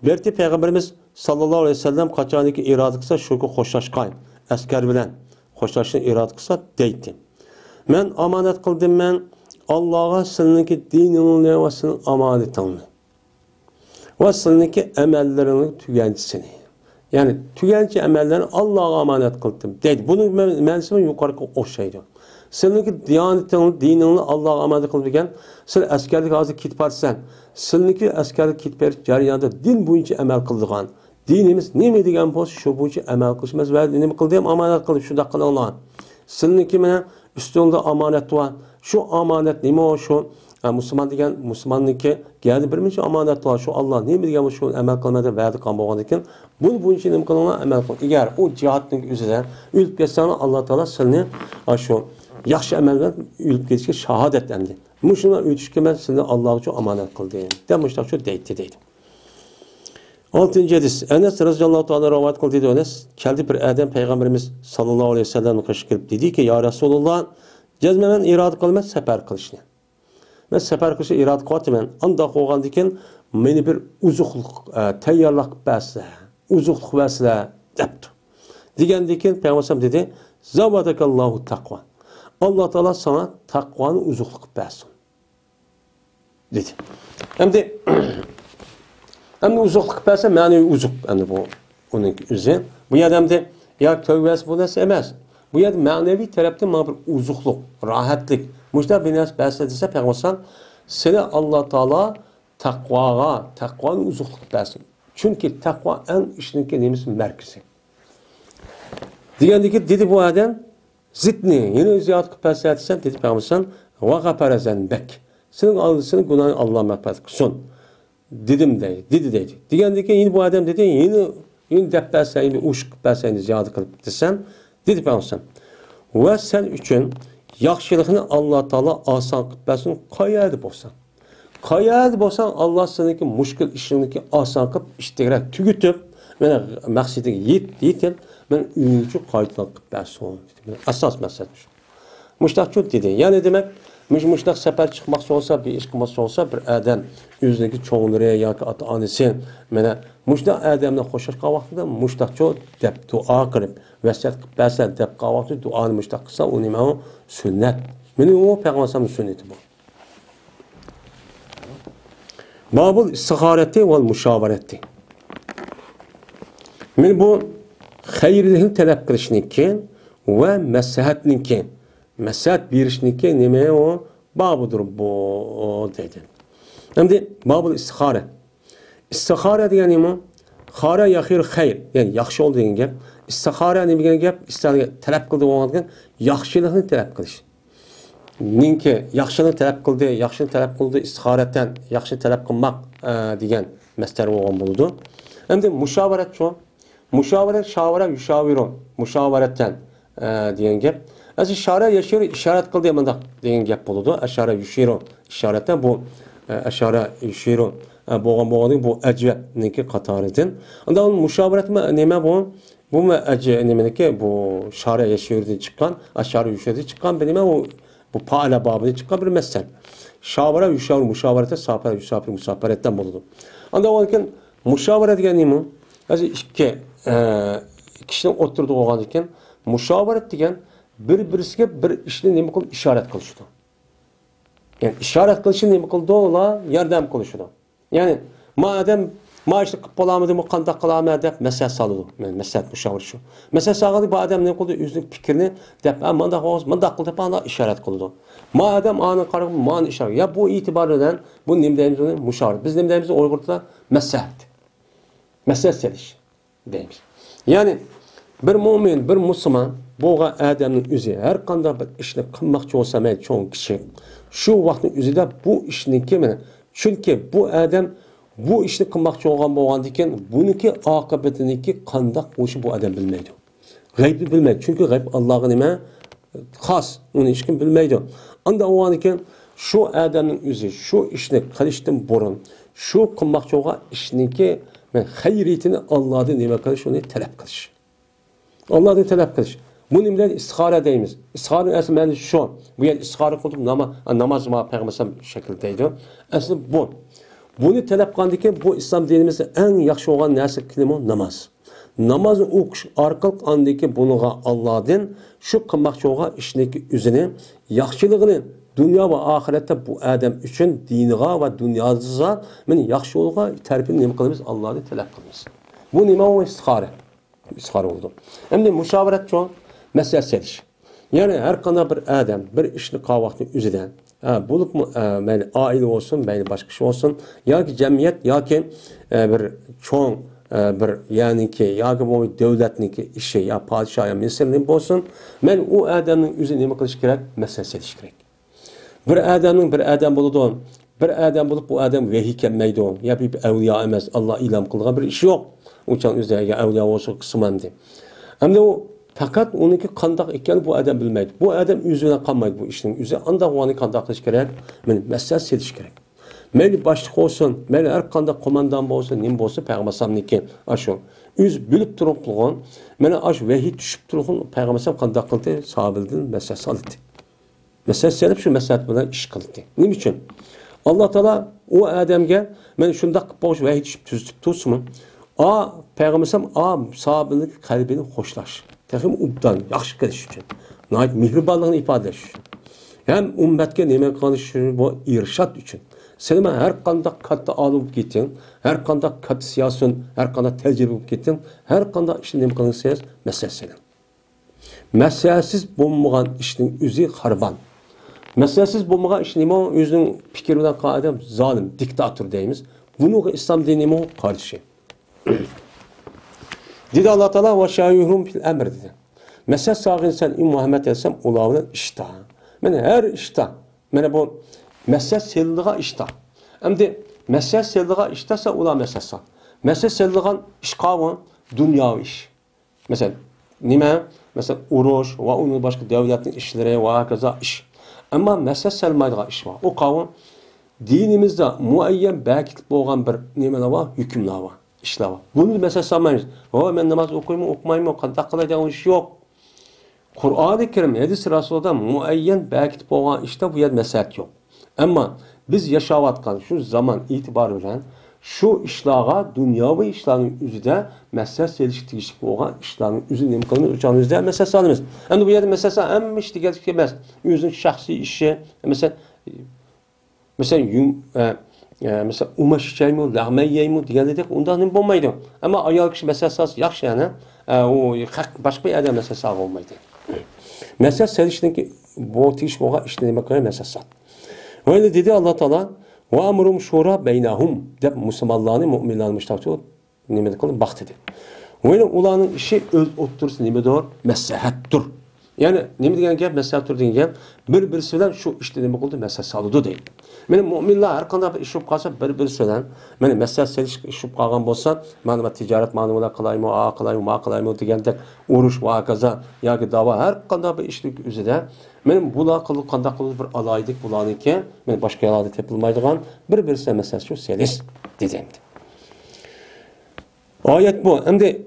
Berti Peygamberimiz sallallahu aleyhi ve sellem kaçaniki irade kılsa şuku hoşlaşkayım. Asker bilen hoşlaşın irade kılsa deydi. Men amanet kıldım ben Allah'a seninki dinini ve senin amanetini. Ve seninki emellerinin tügencisini. Yani tügenci emellerini Allah'a emanet kıldım. Deydi. Bunun mensimi yukarı o şeydi. Seninki diyanetini, dinini Allah'a emanet kıldım. Sen askerlik hazır kitip arsan. Seninki askerlik kitip jarayonida din boyunca emel kıldığın. dinimiz nima degan bo'lsa shu bo'yicha amal qilishimiz va nima qildi ham omonat qilib shunda qilinglar. Sizniki bilan ustingizda omonat bor. Shu omonat nima shu musulmon degan musulmonniki yana bir necha omonat bor. Shu Alloh nima degan shu amal qilmadi va'da qilgan bo'lgan ekan. Buni bo'yicha nima qilinglar amal qiling. Agar u jihatning o'zida o'lib ketsangiz Alloh taolo sizni shu yaxshi amal bilan o'lib ketishga shahodat endi. Mushuna o'tishga men sizni Alloh uchun omonat qildim. Demoqchi shu deydi. 6. hadis. Enes radhiyallohu ta'ala rivoyat qildi dedi. Enes keldi bir adam payg'ambarimiz sallallohu alayhi vasallam qarshi kelib dediki, "Ya Rasululloh, jazman iroda qilmay safar qilishni. Men safar qilishni iroda qilyapman. Unda qo'ygandan keyin meni bir uzuqlik tayyorlab bersa, uzuqlik bersa" debdi. Degandan keyin payg'ambar dedi, "Zavadakallohu taqvo." Alloh taolo sana taqvoni uzuqlik bersin. Dedi. Hem de uzuqlik bersa, ma'naviy uzuq endi bu uning o'zi. Bu yerda ya tövbesi bu narsa emas. Bu yerda ma'naviy tarafdan mana bir uzuqlik, rohatlik, mushta bir narsa bersa desa payg'ambar seni Alloh taolo taqvoni uzuqlik bersin. Chunki taqvo en ishniki nemisi markazi. Degandiki dedi bu adam zidni yeni ziyod qilib bersa desam dedi payg'ambar va g'afarazan bek. Senin aldısını günahını Allah mağfiret kılsın. Dedim dedi. Degandiki yine bu adam dedi yine dep bersen, yine uş bersen ziyade kılıp desen dedi payg'ambar. Ve sen üçün yaxşılığını Allah Taala asan qilib bersin, qayerda bo'lsan. Qayerda bo'lsan Allah seniki mushkul ishingni asan qilib ishtirak tugutib, mana maqsadiga yetib, men uyingga qaytib bersin. Asos masala shu. Mushtaqchu dedi. Yani demek Müştak sefer çıkmaksa olsa, bir iş kılmaksa olsa bir adam yüzdeki çoğunları ya ki ata-anisi mene müştak adamla hoşlaşkan vaxtında müştak çok dep dua kırıp vesiyat kılıp bersen dep vaxtı duanı müştak kılsa o nime o sünnet. Benim o peygamberin sünneti bu. Babul istihareti ve müşavereti. Men bu hayırlığını talep kılışniki ve meslahatniki. Mesat birişniki nime o babudur bu dedi. Şimdi babul istihare. İstihare diyen nime? Khara yaxir hayr. Yani yaxşı oldu degan gap. Istihare nima degan gap? Istihare talab qildi bo'lgan yaxshilikni talab qilish. Ninki yaxshilikni talab qildi, istiharatan yaxshi talab qilmoq degan masdar bo'lgan bo'ldi. Endi mushawarat shu. Mushawarat shavara yushaviru. Mushawaratan degan gap. Az işare yaşıyor, işaret kıldı hemen degan gap bo'ladi. Ashara yushiru ishoratdan bu ashara yushiru bo'lgan bu ajvatniki qatoridan. Unda mushawarat nima bu? Bu nimaniki bu shara yashirdan chiqqan, ashara yushirdan chiqqan bir nima bu faala babida chiqqan bir masal. Shavara yusharu mushawarata safara yusafir musafaratdan bo'ladi. Unda o'lkin mushawara degan nima? Az ikki kishining o'tirdi bo'lgan ekan, mushawarat degan bir-birisiga bir ishni nima qilib ishorat qilishdi. Yani ishorat qilishni nima qildi ular yordam qilishdi. Ya'ni madam ishni qilib qolamidimi, qanday qilamiz deb masala soladi. Men maslahat mushavar shu. Masala soladi bu odam nima qildi? O'zining fikrini deb, manda qildi deb ana ishorat qildi. Madam ani qarab, mani ishorat. Ya bu e'tibordan bu nima deymiz uni? Mushavar. Biz nima deymiz Uyg'urda? Maslahat. Maslahat solish deymiz. Ya'ni bir mo'min, bir musulmon bo'lgan odamning o'zi har qanday bir ishni qilmoqchi bo'lsa, men cho'ng kishi shu vaqtning o'zida bu ishni kimini? Chunki bu odam bu ishni qilmoqchi bo'lgandan keyin buniki oqibatiniki qanday bo'lishi bu odam bilmaydi. G'aybni bilmaydi. Chunki g'ayb Allohga nima xos, uni hech kim bilmaydi. Unda o'g'ani keyin shu odamning o'zi shu ishni qilishdan burun shu qilmoqchi bo'lgan ishniki men xayriyatini Allohdan nima qilish, uni talab qilish. Allohdan talab qilish. Bu nimden istihara deyimiz. İstiharanın asli şu. Bu yer istihara kıldım namaz peygamber şekildeydi. Asli bu. Bunu talep qilgandiki bu İslam dinimizde en yaxshi olan narsa kelimi namaz. Namaz o'qish orqali andiki bunuğa Allohdan shu qilmoqchi bo'lgan ishniki o'zini yaxshiligini dunyo va oxiratda bu odam uchun diniga va dunyoda men yaxshi yo'lga tarbiya nima qilamiz? Allohdan talab qilamiz. Bu nima o istihara? İstihara oldu. Hem de müşaviret şu mesele seliş. Yani her qanday bir adam bir ishni qilmoqni o'zidan bulup mayli oila olsun, mayli boshqa ish olsun yoki jamiyat yoki bir cho'ng bir yani ki ya bu devletniki işi ya padişah ya ministerinin olsun men o adamın yüzü nima qilish kerak? Mesele selish kerak. Bir adam bo'ladi. Bir adam bulup bu adam vahiy kelmaydi. Ya bir evliya emas, Allah ilam qilgan bir iş yok. Uçan üzerine evliya olsa kısmen de. Hem de o fakat onunki kandak iken bu adam bilmeydi. Bu adam yüzüne kalmaydı bu işin. Yüzü anda onu kandak kılış gerek. Mesele seliş gerek. Meyli başlık olsun, meyli her kandak komandan olsun, nim olsun, Peygamber sallallahu aşu. Yüz bülüp durup kılgan, meyli aş vahiy düşüp durukun, Peygamber sallallahu kandak kıldı, sahabildin, mesele saldı. Mesele selip şu mesele bilen iş kıldı. Ne için? Allah Teala o Adem'e men şundak boş vahiy düşüp tüzüp tutsun. Peygamber sallallahu sahabinin kalbini hoşlaş. Tehim ubdan, yaxşı kılış için. Nait mihribanlığını ifade ediş. Hem ümmetke neme konuşur bu irşat için. Sen her kandak katta alıp gittin, her kandak kat siyasun, her kandak tecrübe alıp gittin, her kandak işin neme konuşuyoruz, meselesi. Meselesiz bulmayan işin üzü harban. Meselesiz bulmayan işin neme yüzünün fikrinden kaidem zalim, diktatör deyimiz. Bunu İslam dini neme karşı. Dedi Allah Teala ve şayuhum fil emr dedi. Mesele sağın sen Muhammed etsem ulağının iştah. Yani her iştah. Yani bu mesele selliğe iştah. Hem de mesele selliğe iştahsa ula meselesi. Mesele selliğe iş kavun dünya iş. Mesela nime? Mesela uruş ve onun başka devletin işleri ve hakaza iş. Ama mesele selmaydığa iş var. O kavun dinimizde muayyen belki boğan bir nimeler var, hükümler var. İşler var. Bunu mesela sanmayınız. Ben namaz okuyayım, okumayayım, o kadar kılayacağım iş yok. Kur'an-ı Kerim, hadis-i Resul'da muayyen belki boğan işte bu yer mesele yok. Ama biz yaşavatkan şu zaman itibariyle şu işlağa, dünyavi işlerin üzerinde mesele seliştirişlik olan işlerin üzerinde imkanı uçağın üzerinde mesele salımız. Hem de bu yerde mesele hem işte gelmez. Yüzün şahsi işi, mesela mesela umaş içeyim, lahme yiyeyim diyelim ondan ne olmaydı. Ama ayol kişi meselesi yaxşı yani. O başka bir adam meselesi olmaydı. Mesele selişteki bu tiş boğa işleme kadar meselesi. Öyle dedi Allah Teala ve amrum şura beynahum de Müslümanların müminlerin müştakçı ne demek olur bak dedi. Öyle ulanın işi öz otursun ne doğru meslahattur. Yani ne demek gap meslahattur degan gap bir-birisi bilan şu işte demek oldu meselesi alıdı değil. Benim müminler her qanday bir iş olib qolsa bir-birisi bilan meni meselesi ish olib qolgan bo'lsa, mana tijorat ma'nolar qilaymi, qilaymi degandek urush va kaza yoki da'vo har qanday bir ishlik o'zida men bular qilib qanday qilib bir alaydik bularniki men boshqa yo'lda tepilmaydigan bir-birisi meselesi shu selis dedim. Ayet bu. Endi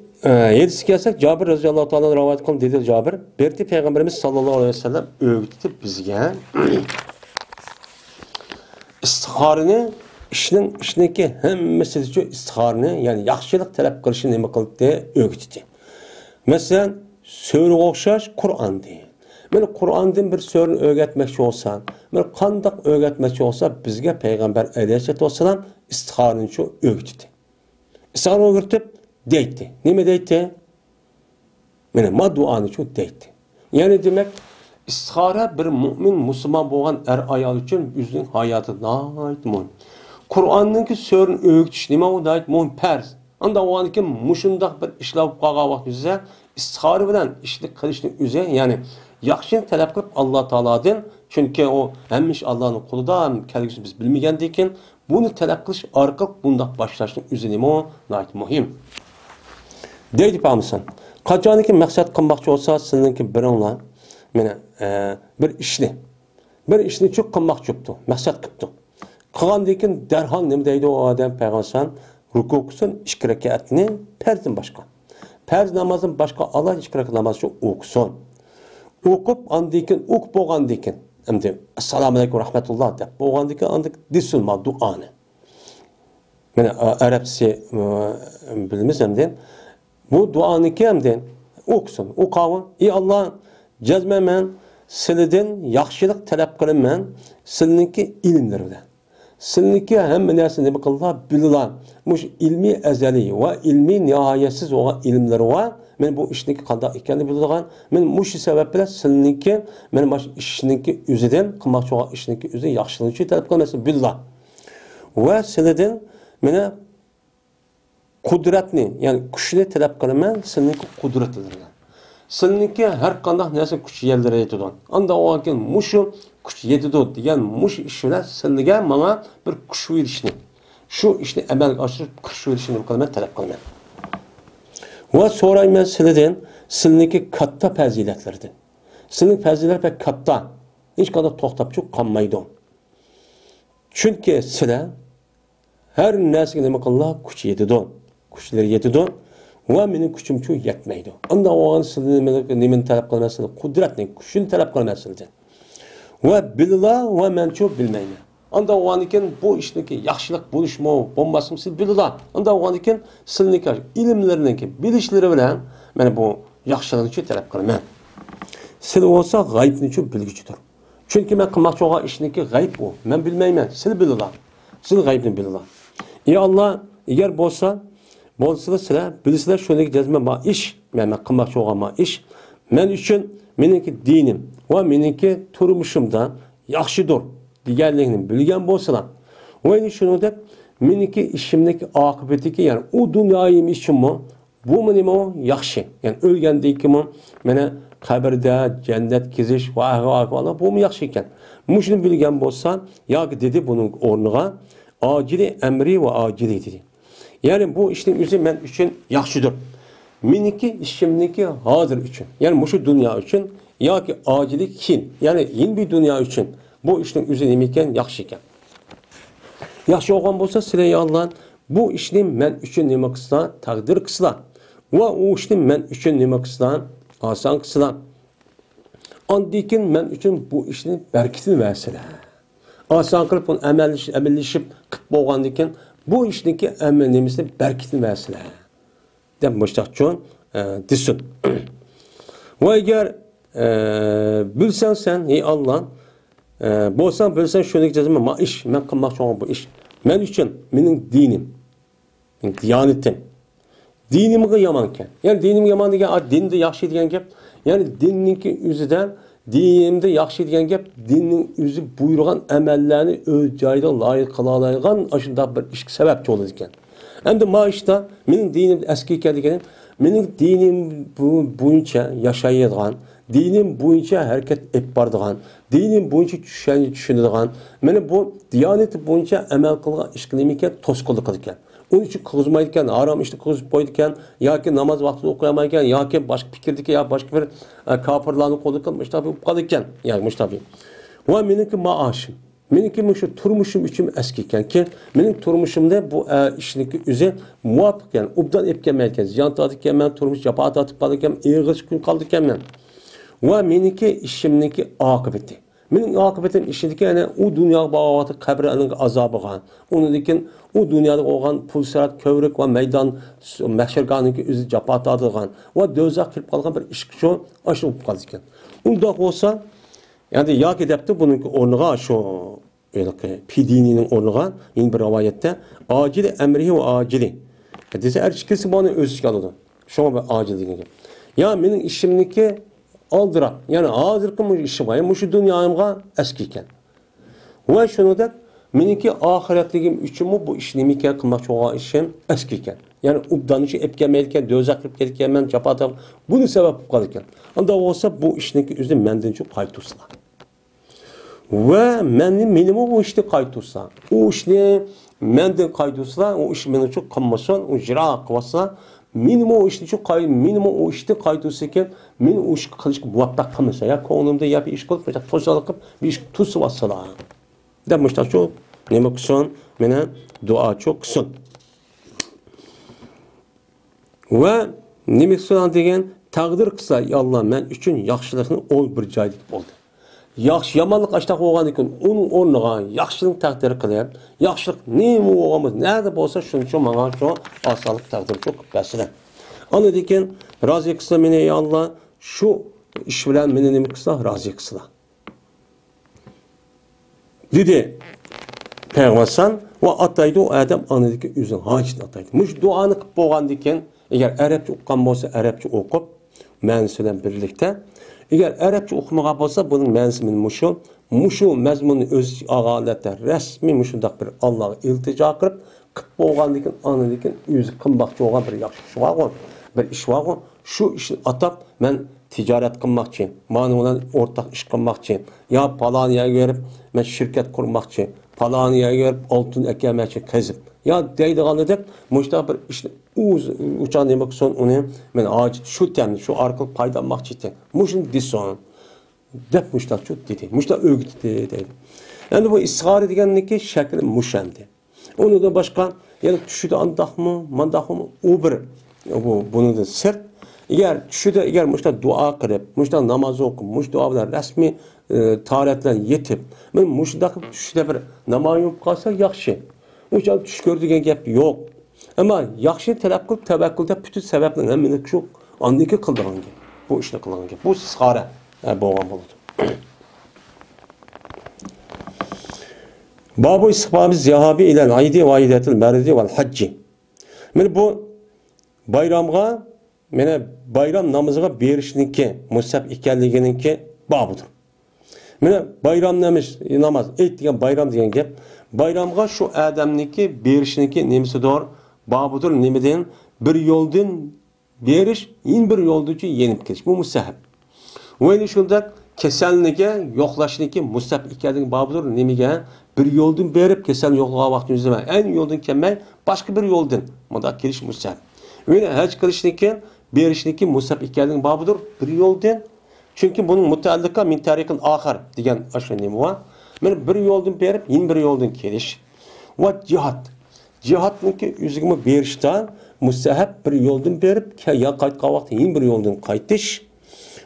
yedisi kelsak Cabir roziyallohu ta'ala rivoyat qildi dedi Cabir. Berdi Peygamberimiz sallallohu alayhi vasallam o'rgatib bizga istixorani ishniki hammasi uchun istixorani ya'ni yaxshilik talab qilishni nima qildi o'rgatdi. Masalan, so'rga o'xshash Qur'on deydi. Mana Qur'ondan bir so'rni o'rgatmoqchi bo'lsam, mana qandoq o'rgatmoqchi bo'lsa bizga payg'ambar alayhissalatu vassalam istixorani shu o'rgatdi. Istixora o'rgatib deydi. Nima deydi? Mana ma duoni shu deydi. Ya'ni demak istixora bir mo'min musulmon bo'lgan er ayol uchun o'zining hayoti nihoyat muhim. Qur'onninki so'rni o'rgatish nima u deydi? Muhim farz. Unda o'niki mushundoq bir ishlar qolgan vaqtda istixora bilan ishlik qilishning o'zi, ya'ni yaxshilik talab qilib Alloh taolodan, chunki u hamish Allohning qo'lida kelgisi biz bilmagandan keyin buni talab qilish orqali bundoq boshlashning o'zi nima nihoyat muhim. Deydi pamsan. Qachoniki maqsad qilmoqchi bo'lsa, sizningki biringlar mana bir ishni çok qilmoqchi bo'libdi, maqsad qilibdi. Qilgandan keyin darhol nima deydi o odam payg'ambar ruku qilsin, 2 rakatni farzdan boshqa. Farz namozdan boshqa Allah 2 rakat namozni o'qisin. O'qib andan keyin o'qib bo'lgandan keyin endi assalomu alaykum rahmatulloh deb bo'lgandan keyin andan desin ma duoni. Mana arabcha bilamiz endi. Bu duani kimdi? O'qisin. O'qavin. Ey Alloh, jazmaman sizlardan yaxshilik talab qilaman, sizlarningki ilmlarida. Sizlarningki hamma narsani nima qildilar, bildilar. Mush ilmiy azali va ilmiy nihoyatsiz bo'lgan ilmlar va men bu ishniki qanday ekanini biladigan, men mush sabab bilan sizlarningki men mana shu ishniki o'zidan qilmoqchi bo'lgan ishniki o'zi yaxshilik uchun talab qilmasin, bildilar. Va sizlardan meni qudratni, ya'ni kuchni talab qilaman, sizniki qudratidir. Sizniki har qanday narsa kuch yerlari yetadi. Unda o'kin mushu kuch yetadi degan mush ish bilan sizga menga bir kuch verishni, shu ishni amalga oshirib kuch verishni qilaman, talab qilaman. Va so'rayman sizlardan, sizniki katta fazilatlardan. Sizning fazilat pek katta. Hech qanday to'xtabchi qolmaydi. Chunki sizlar her narsaga nima qilinglar, kuch yetadi. Kuchlar yetadi va mening kuchim chu yetmaydi. Unda o'g'an sizlarni nimani talab qilmasizlar? Qudratni, kuchni talab qilmasizlar. Va billah va men chu bilmayman. Unda o'g'an ekan bu ishniki yaxshilik bo'lishmi, bo'lmasmi siz billah. Unda o'g'an ekan sizlarniki ilmlarniki, bilishlari bilan mana bu yaxshilikni talab qilaman. Siz olsa g'aybni chu bilguchidir. Chunki men qilmoqchi bo'lgan ishniki g'ayb bu. Men bilmayman, siz billah. Siz g'aybni billah. Ey Allah, agar bo'lsa sizlar bilsizlar shunday jazma ma ish, men qilmoqchi bo'lgan ma ish men uchun meniki dinim va meniki turmushimda yaxshidir deganligini bilgan bo'lsalar. Va endi shuni deb meniki ishimdagi oqibatiki, ya'ni u dunyoyim ishimmi, bu nima yaxshi. Ya'ni o'lgandan keyin meni qabrda jannat kezish va ahvol bu yaxshi ekan. Mushuni bilgan bo'lsa, yoki dedi buning o'rniga acili emri ve acili dedi. Yani bu işin özü men üçün yaxşıdır. Meniki işimniki hazır üçün. Yani şu dünya üçün yoki acili kin. Yani yeni bir dünya üçün bu işin özü nemiken yaxşı ekan. Yaxşı olgan bolsa sizlar Allah'ın bu işni men üçün nima qilsa, taqdir qilsa va u ishni men üçün nima qilsa, oson qilsa. Ondan men üçün bu ishni barkatini versinlar. Asan qilib bunu əməlləşib qıb bolğandan keyin bu işniki əməlləməsini bərkitini versinlər. Deb müştaqçun desin. Və əgər bilsən sən, ey Allah, bolsan bilsən şunu cəzmə ma iş, mən qılmaq üçün bu iş. Mən üçün mənim dinim, diyanetim. Dinimə yamanken. Yəni dinim yaman degan, dində yaxşı degan gap. Yəni dinninki üzüdən dinimde yaxşı degan gap, dinning o'zi buyurgan amallarni o'z joyida loyiq qila oladigan ashunda bir ishga sababchi bo'ladi ekan. Endi ma ishda mening dinim eski ekanligini, mening dinim bo'yicha yashaydigan, dinim bo'yicha harakat etib boradigan, dinim bo'yicha tushunadigan, mana bu diyonat bo'yicha amal qilgan ish qilmaydigan to'sqinlik qiladi ekan. Onun için kızmayken, haram işte kızıp koydukken, ya ki namaz vaktinde okuyamayken, ya ki başka fikirdeki ya başka bir kafirlarını koyduk kılmış tabi kalıkken, yani tabi. Ve benimki maaşım, benimki şu turmuşum için eskiyken ki, benim turmuşumda bu işindeki üze muvaffıkken, ubdan epkemelken, ziyan tadıkken ben turmuş yapağı atıp kalırken, İğiz gün kalırken ben. Ve benimki işimdeki akıbeti. Mening oqibatim ishidiki ana u dunyo bag'oti qabrining azobiga, undan u dunyoda bo'lgan pulsarat ko'vrik va maydon mahshargohniki o'zi jafo tortadigan va do'zax kirib qolgan bir ish shu ashu bo'lib qoldi ekan. Unda bo'lsa, ya'ni yoki debdi buning o'rniga shu pidinining o'rniga yana bir rivoyatda acili emrihi va acili desa erkisi buni o'z ichiga oladi. Shunga bir acil degan gap. Ya mening ishimniki aldıraq. Yani hazırki işim var. Yani şu dünyamga eskiyken. Ve şunu da meniki ahiretligim üçün bu işini miken kılmak çoğu işim eskiyken. Yani ubdanışı epkemelken, dözaklıp gelirken ben çapatam. Bunu sebep kalırken. Anda olsa bu işindeki üzü menden çok kaytusla. Ve benim o işte kaytusla. O işini menden kaytusla, o iş beni çok kanmasın, o jira kıvasa. Minimum o işte çok minimum o işte kaydırsayken men o iş kılış muvaffak kılmasa ya konumda ya bir iş kılıp mesela tozalıp bir iş tutsu vasala. Demişler çok ne kısın mene dua çok kısın. Ve ne kısın degen taqdir kısa ya Allah men üçün yaxşılıqını ol bir joyda oldu. Yaxşı yamanlık aşta qo'ygan ekan, onun o'rniga yaxshilik taqdir qilib, yaxshilik nima bo'lganmiz, nerede bo'lsa shuncha üçün menga shu osonlik taqdir qilib bersin. Ana degan, rozi qilsa meni ey Allah, shu ish bilan meni nima qilsa, rozi qilsa. Dedi Peygambersan va ataydı o adam anadagi o'zini hojini ataydı. Mush duoni qilib bo'lgandan keyin, agar arabcha o'qigan bo'lsa, arabcha o'qib, ma'nosi bilan birlikda eğer Arapça okumağa olsa bunun menzimini muşu mezmunun öz ağaletler resmi muşundak bir Allah'a iltica kırıp qilib bo'lgandan keyin anadan keyin o'zi qilmoqchi bo'lgan bir yaxshi ish bor, bir ish bor. Shu ishni atab men tijorat qilmoqchi, mana bilan o'rtaq ish qilmoqchi, yo palon yerga berib men shirkat qurmoqchi, palon yerga berib oltin ekanmoqchi qazib. Ya deydiganida mushta bir ishni uçan demek son onu men acil şu temni şu arkalık paydanmakçı ite. Muşun dison. Dep muşta çok dedi. Muşta öğüt dedi. Yani bu ishar deganiki şekli muşendi. Onu da başka yani düşüde andak mı, mandak mı o bir bunu da sert. Eğer muşta dua kırıp, muşta namaz okup, muşta dualar resmi taharetler yetip, men muşta düşüde bir namaz yapıp kalsa yaxşı. Uçan tuş gördüğün gap yok. Ama yaxşı talep kılıp tevekkülde bütün sebeplerin hemini şu andaki kıldığın gibi. Bu işte kıldığın gibi. Bu ishara boğan buldu. Babu istihbabi ziyahabi ile aydi ve aydetil meridi vel hacci. Men bu bayramga, mene bayram namazıga berişninki, musab ekanligininki babudur. Mene bayram namaz, ayt degan bayram degan gap. Bayramga şu adamniki berişniki nemisi doğru babudur nemeden bir yoldan beriş in bir yolducu yenip kelish. Bu musahab. Ve şunda keselnike yoqlashniki musahab ekanligi babudur nemiga bir yoldan berip kesel yoqlagan vaqtinizda en yoldan kelmay başka bir yoldan bunda kelish musahab. Ve haj qilishniki berishniki musahab ekanligi babudur bir yoldan. Çünkü bunun mutallika min tariqin axir degan ashyo nemi var. Men bir yoldan berip, yin bir yoldan kelish. Va cihat. Cihatniki üzgümü berishdan mustahab bir yoldan berip, ya qaytgan vaqt yin bir yoldan qaytish.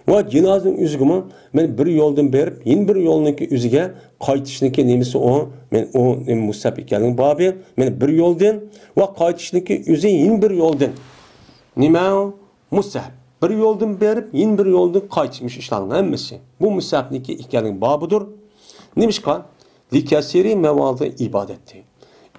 Va jinozning üzgümü men bir yoldan berip, yin bir yolniki üzüge qaytishniki nemisi o. Men o mustahab ekanligi babi. Men bir yoldan va qaytishniki üzü yin bir yoldan. Nima mustahab. Bir yoldan berip, yin bir yoldan qaytishmish ishlarning hammasi. Bu mustahabniki ekanligi babudur. Nimişka? Likasiri mevalda ibadeti.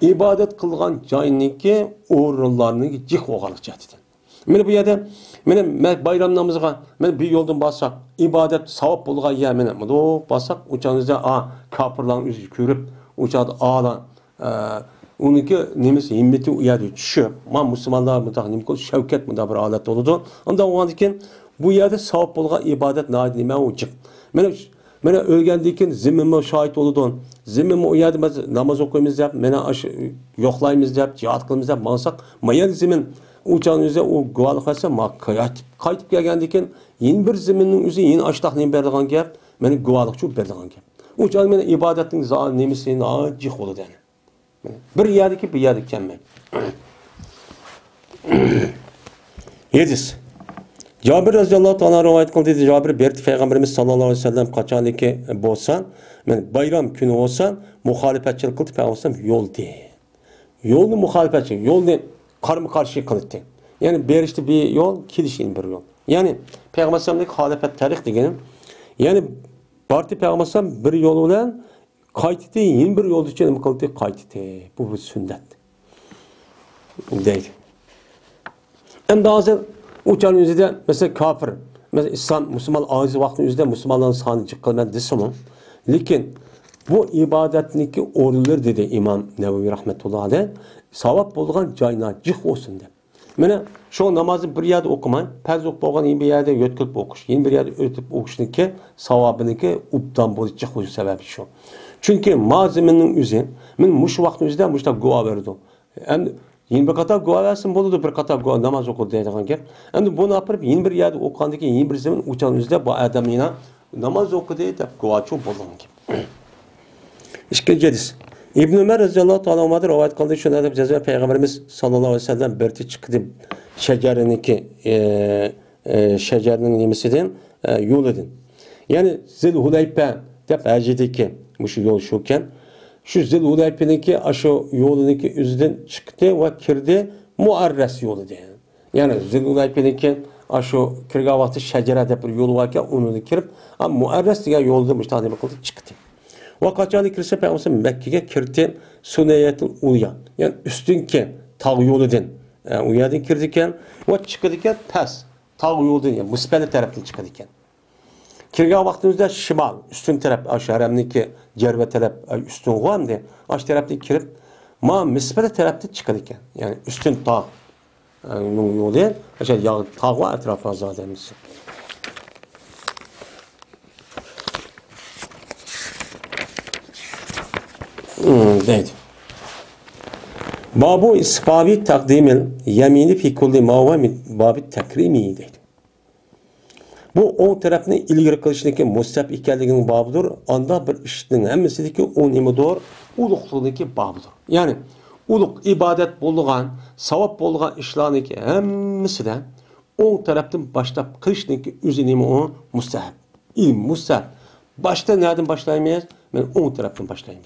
İbadet kılgan joyiniki o'rinlarniki jih o'g'aliq jatidan. Meni bu yerda men bayram namozga men bir yoldan bassak ibadet savab bo'lgan yer meni bu bassak o'chanizda kafirlarning o'zi ko'rib o'chada ala uniki nemisi himmeti u yerda tushib, men musulmonlar bunday nima qil shavkat bunday bir holat bo'ladi. Undan o'g'andan keyin bu yerda savab bo'lgan ibadet nima o'chiq. Mene ölgendikin zimmime şahit oludun. Zimmime o yerde namaz okuyumuz yap, mene yoklayımız yap, cihat kılımız yap, mansak. Mayan zimin uçağın üzerine o guvalık etse ma kayıtıp gelgendikin yeni bir ziminin üzerine yeni açtağını berdiğen gap, mene guvalık çok berdiğen gap. Uçağın mene ibadetin zaten nemisinin acık oludu yani. Bir yerdeki bir yerdeki kelmek. Yediz. Cabir radıyallahu ta'ala rivayet kıldı. Cabir berdi Peygamberimiz sallallahu aleyhi ve sellem kaçaniki bolsa, men bayram günü olsa muhalefetçilik kıldı Peygamberimiz yol değil. Yolunu muhalefetçilik, yolunu karşı karşıya kılıttı. Yani berişti bir yol, kilişin bir yol. Yani Peygamberimizdeki halefet tarih degenim. Yani parti Peygamberimiz bir yol olan kayıtı yeni bir yol için kıldı kayıtı. Bu bir sünnet. Değil. Hem daha az uçan yüzde mesela kafir, mesela İslam, Müslüman ağzı vaktin yüzde Müslümanların sahnı çıkılmadı desin o. Lakin bu ibadetindeki orular dedi İmam Nevevi rahmetullahi aleyh, savap bulduğun cayına cık olsun de. Mene şu namazı bir yerde okumayın, perz okuyan yeni bir yerde yötkülüp okuş, yeni bir yerde ötüp okuşunki savabınınki uptan bolu cık olsun sebebi şu. Çünkü malzemenin üzeri, men muş vaktin yüzde muşta guva verdi. Hem yeni bir kata guva versin boludu, bir kata guva namaz okudu deydiğen gap. Hem bunu yapıp yeni bir yerde okandaki yeni bir zaman uçan yüzde bu adam yine namaz okudu deyip guva çok boluduğun gap. İşkence ediz. İbn Ömer radıyallahu ta'ala anhu'dan rivayet kıldığı şunu edip cezve Peygamberimiz sallallahu aleyhi ve sellem berti çıktı şecereniki şecerinin yemisinden yol edin. Yani Zilhuleype dep ercideki bu şu yol şuken şu Zilhuleype'ninki aşı yolununki üzerinden çıktı ve kirdi Muarres yolu diye. Yani Zilhuleype'ninki aşı kirga vakti şecere dep bir yolu varken onu da kirip ama Muarres diye yolda müştahane bakıldı çıktı. Vakaçanı kirse Peygamberimiz Mekke'ye kirdi Süneyetul Ulya. Yani üstünki tağ yoludan o yerden kirdiken ve çıkırken pes tağ yoludan yani müsbeli taraftan çıkırken. Kirga vaktimizde şimal üstün taraf aşağı haremdeki cerve taraf üstün var mı diye aşağı taraftan kirip Ma misbet tarafta çıkar ekan. Yani üstün tağ. Yani yolu işte yağ tağ var etrafı zademiz. Deydi. Babu ispavi takdimil yemini fi kulli mavami babi takrimi deydi. Bu o tarafını ilgili kılışındaki mustahap ekanliginin babıdır. Anda bir işinin hemmesideki o nimidir, uluqlığındaki babıdır. Yani uluq ibadet bolğan, savab bolğan işlarındaki hemmesiden o taraftan başlap kılışındaki özü nimi o mustahap. İlm mustahap. Başta nereden başlaymayız? Ben o taraftan başlayayım.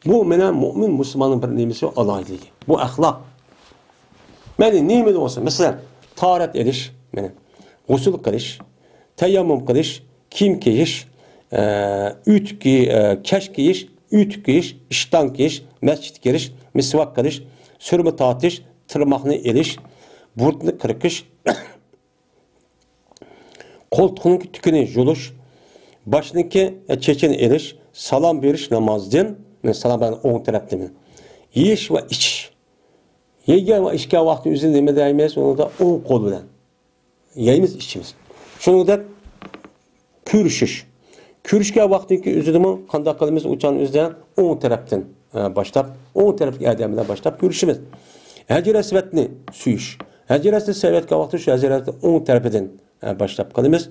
Bu menen mümin Müslümanın bir nimesi alaylığı. Bu ahlak. Yani nimet olsa mesela taharet ediş, gusül kılış, teyammüm kılış, kim giyiş, keş giyiş, üt giyiş, iştan giyiş, mescit giriş, misvak kılış, sürme tatış, tırmağını eliş, burtunu kırkış, koltuğunun tükünü yuluş, başındaki çeçen eliş, salam veriş namazdan, salam ben on tarafta mı? Yiyiş ve iç. Yegen ve içken vakti üzerinde mi değmez, onu da on kol bilen. Yiyimiz içimiz. Şunu da kürüşüş. Kürüşken vaktindeki üzerinde kandak kalımız uçan üzerinde on taraftan başlap, on taraftaki adamdan başlap kürüşümüz. Hecire sebetini suyuş. Hecire sebetki vakti şu hecire on tarafından başlap kalımız.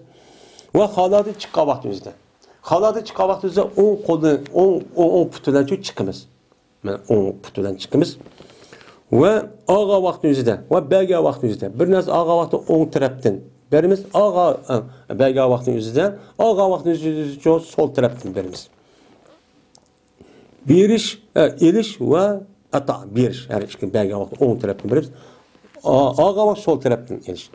Ve haladı çıkan vakti üzerinde. Haladı çıkan vakti üzerinde on kolun, on putudan çıkımız. Yani on putudan çıkımız. Ve ağa vaktimizde ve belge vaktimizde bir nas ağa vakti on taraftan berimiz ağa belge vaktimizde ağa vaktimizde sol taraftan berimiz. Biriş, eliş ve ata biriş yani işte belge vakti on taraftan berimiz. Ağa vakti sol taraftan eliş.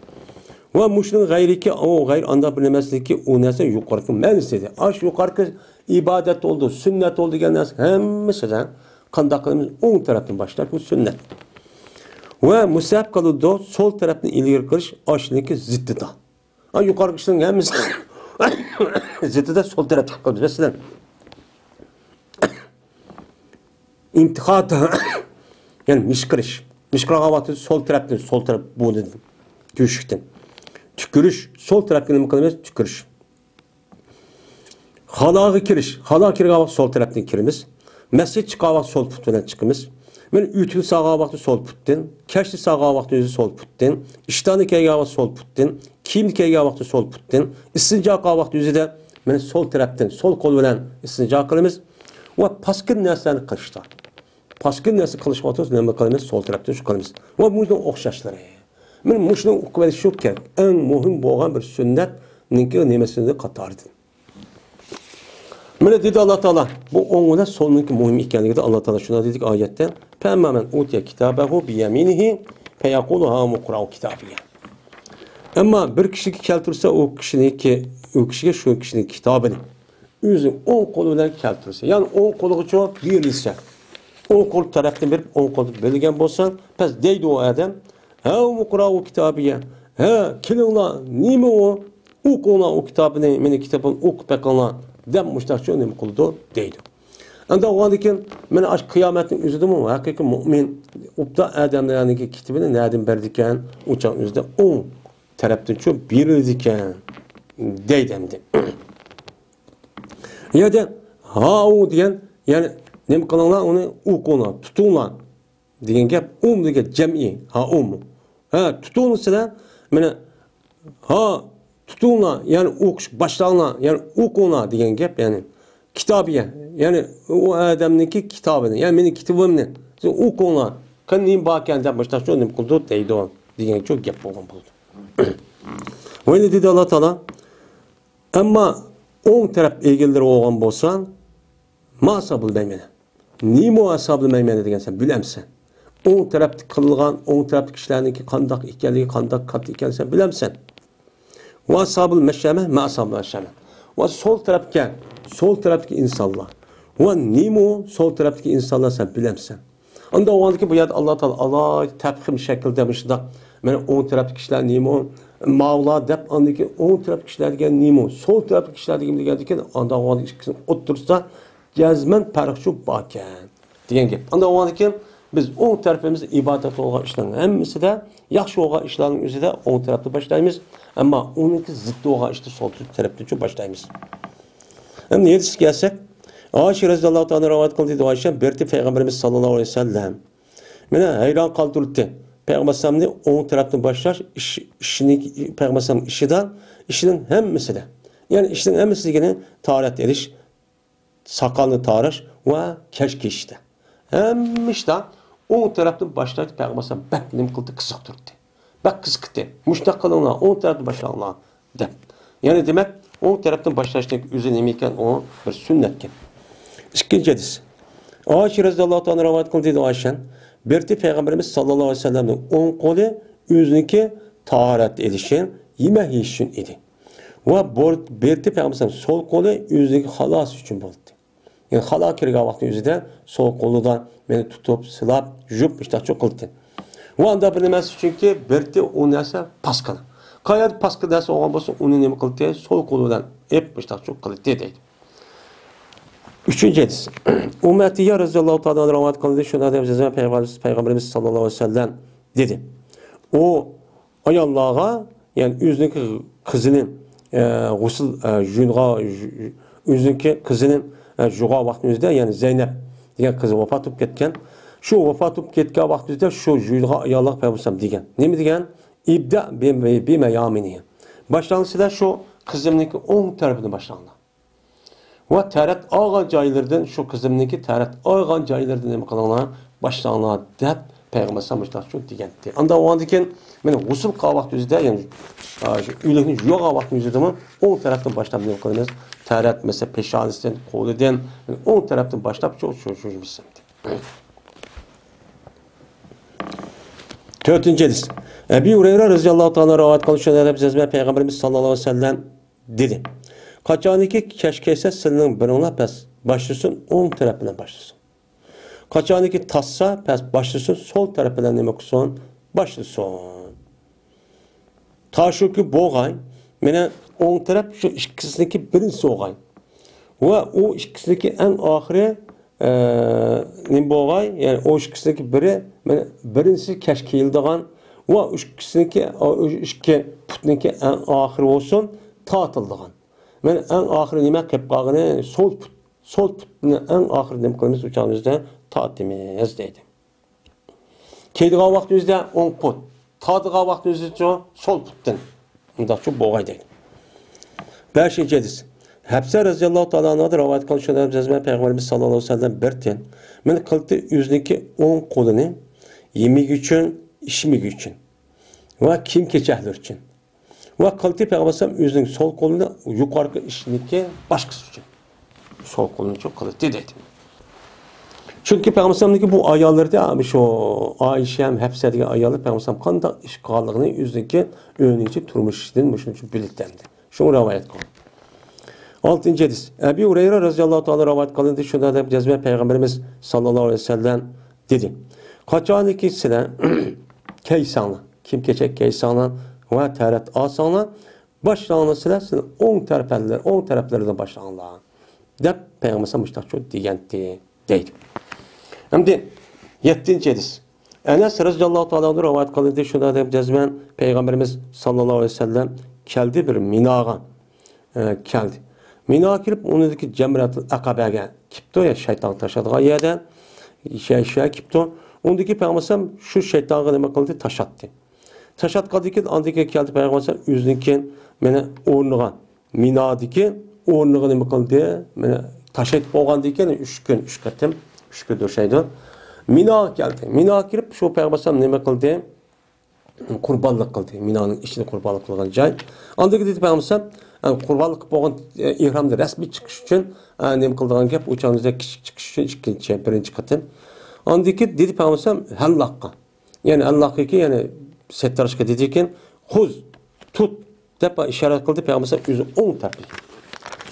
Ve muşlun gayriki o gayr anda bilemezlik ki o nese yukarı menistedi. Aş yukarı ibadet oldu, sünnet oldu gelen nas hemmesinden kandaklarımız on taraftan başlar bu sünnet. Ve musahap kalıda sol tarafını ileri kırış aşındaki ziddida. Yukarı kışının hemisi ziddida sol tarafta kalıyor. Mesela intikada yani mişkiriş. Mişkira havatı sol taraf bu dedim. Düşükten. Tükürüş sol tarafını mı kalıyor? Tükürüş. Halağı kiriş. Halağı kiriş sol taraftan kirimiz. Mescid çıkavaq sol putdan çıkımız. Men ütül sağa vaxtı sol putdan, keşli sağa vaxtı özü sol putdan, iştanı keyga sol putdan, kimli keyga vaxtı sol putdan, istinca vaxtı özü de men sol taraftan, sol kol bilen istinca kılımız ve paskın neslerini kılışlar. Paskın nesli kılış vaxtı neme kılımız sol taraftan şu kılımız. Ve bunun oxşaşları. Men muşunun ukveli şu ki en muhim boğan bir sünnet ninki nemesini katardı. Mene dedi Allah Teala bu onuna sonunki muhim ikenliği de Allah Teala şuna dedik ayette Pemmen utiye kitabehu bi yeminihi feyekulu ha muqra'u kitabiye. Ama bir kişi keltirse o kişiye şu kişinin kitabını üzüm 10 koluyla keltirse yani 10 kolu çok birlise 10 kol taraftan bir 10 kol belirgen bolsa pes deydi o adam ha muqra'u kitabiye ha kilingla nime o okuna o kitabını meni kitabın oku pekana dem müştakçı ne kıldı deydi. Anda o andikin men aş kıyametin üzüdü mü hakiki mümin upta adamlarınki kitabını nereden berdiken uçan üzde o taraftan çok birildiken deydi hem de. Ya da ha o diyen yani ne kılanlar onu okuna tutunlar diyen gap umdaki cem'i ha ha tutunursa men ha tutunla yani okuş başlarına yani okuna diyen gap yani kitabiye yani o adamınki kitabını yani benim kitabımın okuna kanın bakende başta şöyle mi kuldu deydi o diyen çok gap olan buldu. Öyle dedi Allah Teala ama on taraf ilgilileri olan bolsan masabul meymene ni muasabul meymene degan sen bilemsen on taraf kılgan on taraf kişilerinki kandak ikenliği kandak kat iken sen bilemsen ve ashabul meşşeme ma ashabul meşşeme ve sol taraftaki insanlar ve nimo sol taraftaki insanlar sen bilemsen anda o andaki bu yad Allah Teala Allah tebhim şekil demiş da men on taraftaki kişiler nimo mavla dep andaki on taraftaki kişiler degan nimo sol taraftaki kişiler degan anda o andaki ikisini otursa cazmen parçu baken diyen gap anda o andaki biz o'ng tarafimiz ibodat bo'lgan ishlarning hammasida yaxshi bo'lgan ishlarning o'zida o'ng tarafda boshlaymiz, ammo uniki zid bo'lgan ishni sol tarafda boshlaymiz. Endi yetishga kelsak, Ayşe radhiyallohu ta'ala rivoyat qildi, Ayşe berdi payg'ambarimiz sallallohu alayhi vasallam. Meni hayron qoldirdi. Payg'ambarimizni o'ng tarafdan boshlash ishini payg'ambarimiz ishidan hammasida. Ya'ni ishning hammasi degani tahorat edish, soqolni tarish va kashkishda. Hamma ishda o'ng tarafdan boshlashni payg'ambarimiz bak nim qildi, qiziqtirdi. Bak qiziqdi. Mushtaq qilinglar, o'ng tarafdan boshlanglar deb. Ya'ni demak, o'ng tarafdan boshlashning o'zi nima ekan? O bir sunnatkan. İkinci hadis. Ayşe radhiyallohu ta'ala rivoyat qildi, Ayşe berdi payg'ambarimiz sallallohu alayhi vasallamning o'ng qo'li o'ziniki tahorat edishing, yemək yeyishing edi. Va berdi payg'ambarimiz sol qo'li o'ziniki xalos uchun bo'ldi. Yani xalo kirgan vaqt o'zida sol qo'lidan meni tutib, silab, yuvib, ishtachoq qildi. Va unda bir nimasi uchunki berdi u narsa pasqal. Qayerda pasqal narsa olgan bo'lsa, uni nima qildi? Sol qo'lidan ep ishtachoq qildi deydi. Üçüncü hadis. Ümmetiye radhiyallohu ta'ala rivoyat qildi, shunda deb payg'ambarimiz sallallohu alayhi vasallam dedi. O ayollarga, yani o'ziniki qizining g'usl yunga o'ziniki qizining jug'a vaqtida, yani Zeynep degan qizi vafot etib ketgan. Shu vafot etib ketgan vaqtida shu yunga ayollar payg'ambar degan. Nima degan? İbda bi mayamini. Başlangıçta şu qizimniki o'ng tarafidan boshlangan. Va tarat olgan joylardan shu qizimniki tarat olgan joylardan nima qilinglar? Boshlanlar deb payg'ambar sallallohu alayhi degandi. Unda o'g'andan keyin meni g'usl qilgan vaqt o'zida, ya'ni uylikni yo'g'an vaqt o'zida o'ng tarafdan boshlab nima qilamiz? Tarat mesela peshonasidan, qo'lidan o'ng tarafdan boshlab shu misal. Dördüncü hadis. Ebu Hureyre radhiyallohu ta'ala rivoyat qilishida payg'ambarimiz sallallohu alayhi vasallam dedi. Qachoniki kashkaysa sizning biringlar past boshlasın o'ng taraf bilan boshlasın. Qachoniki tassa past boshlasın sol taraf bilan nima qilsin? Boshlasın. Tashuki bo'lg'ay, meni o'ng taraf shu ikkisiniki birinchisi bo'lg'ay. Va u ikkisiniki eng oxiri nima bo'lg'ay, ya'ni o ikkisiniki biri meni birinchisi kashkayildigan va ikkisiniki ikki putniki eng oxiri bo'lsin, tortildigan. Men en ahiri nima qilib qolgani sol putni en ahiri nima qilamiz uchamizda tortimiz deydi. Keydigan vaqtimizda o'ng put, tordigan vaqtimizda sol putdan undaqcha bo'lg'ay deydi. 5-chi hadis. Hafsa radhiyallohu ta'ala anha rivoyat qilishida payg'ambarimiz sallallohu alayhi vasallam berdi. Men qildi o'ziniki o'ng qo'lini yemek uchun, ishmik uchun va kiyim kechaklar uchun. Va qildi payg'ambar o'zining sol qo'lini yuqorgi ishniki boshqasi uchun. Sol qo'lini cho'q qildi dedi. Chunki payg'ambarniki bu ayollarda shu Ayşe ham Hafsa degan ayollar payg'ambar qanday ish qilganligini o'ziniki o'yinchi turmushidan shuncha uchun bildirdi. Shuni rivoyat qildi. 6-chi hadis. Ebu Hureyre radhiyallohu ta'ala rivoyat qildi, shunda deb jazma payg'ambarimiz sallallohu alayhi vasallam dedi. Qachoniki sizlar kaysanlar, kim kechak kaysanlar va tarat olsanglar, boshlanasizlar, sizlar o'ng taraflardan boshlaninglar deb payg'ambar mustaqcho degandi deydi. Endi 7-chi hadis. Anas radhiyallohu ta'ala rivoyat qildi, shunda deb jazman payg'ambarimiz sallallohu alayhi vasallam keldi, bir Minoga keldi. Mino kirib unidagi Jamratul Aqabaga kipto, ya shayton tashadigan yerda shay kipto. Undagi payg'ambar shu shaytonga nima qildi? Tashatdi. Tashatqadiki andiki keldi payg'ambar o'ziniki meni o'rniga Minodagi o'rniga nima qildi? Meni tashat bo'lgandan keyin 3 qatim 3 kun do'shaydi. Mino keldi. Mino kirib shu payg'ambar nima qildi? Qurbonlik qildi. Minoning ichida qurbonlik qilgan joy. Andiki dedi payg'ambar qurbonlik bo'lgan ihromda rasmiy chiqish uchun nima qildigan gap o'chamizda kichik chiqish uchun birinchi qatim. Andiki dedi payg'ambar hallaqqa. Ya'ni Allohga ya'ni settarishga dedi ekan, "Xuz, tut" deb ishorat qildi payg'ambar o'zi o'ng tarafiga.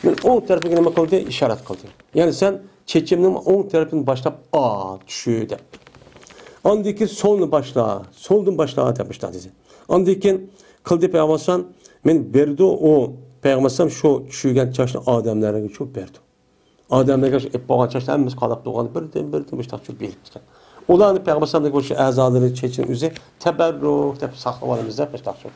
Men o'ng tarafiga nima qildi? Ishorat qildi. Ya'ni sen chechimning o'ng tarafini boshlab tushi deb. Andiki solni boshla, soldan boshla deb dedi. Andiki qildi payg'ambar men berdi o payg'ambar shu tushigan chashni odamlarga cho'p berdi. Odamlarga ep bo'lgan chashlar hammasi qolib turgan birdan mustaqil berib ketgan. Ularni Peygamber sallallahu aleyhi ve sellem azaları çeçin üzü teberruk deb saqlavalımız deb başlaqçı.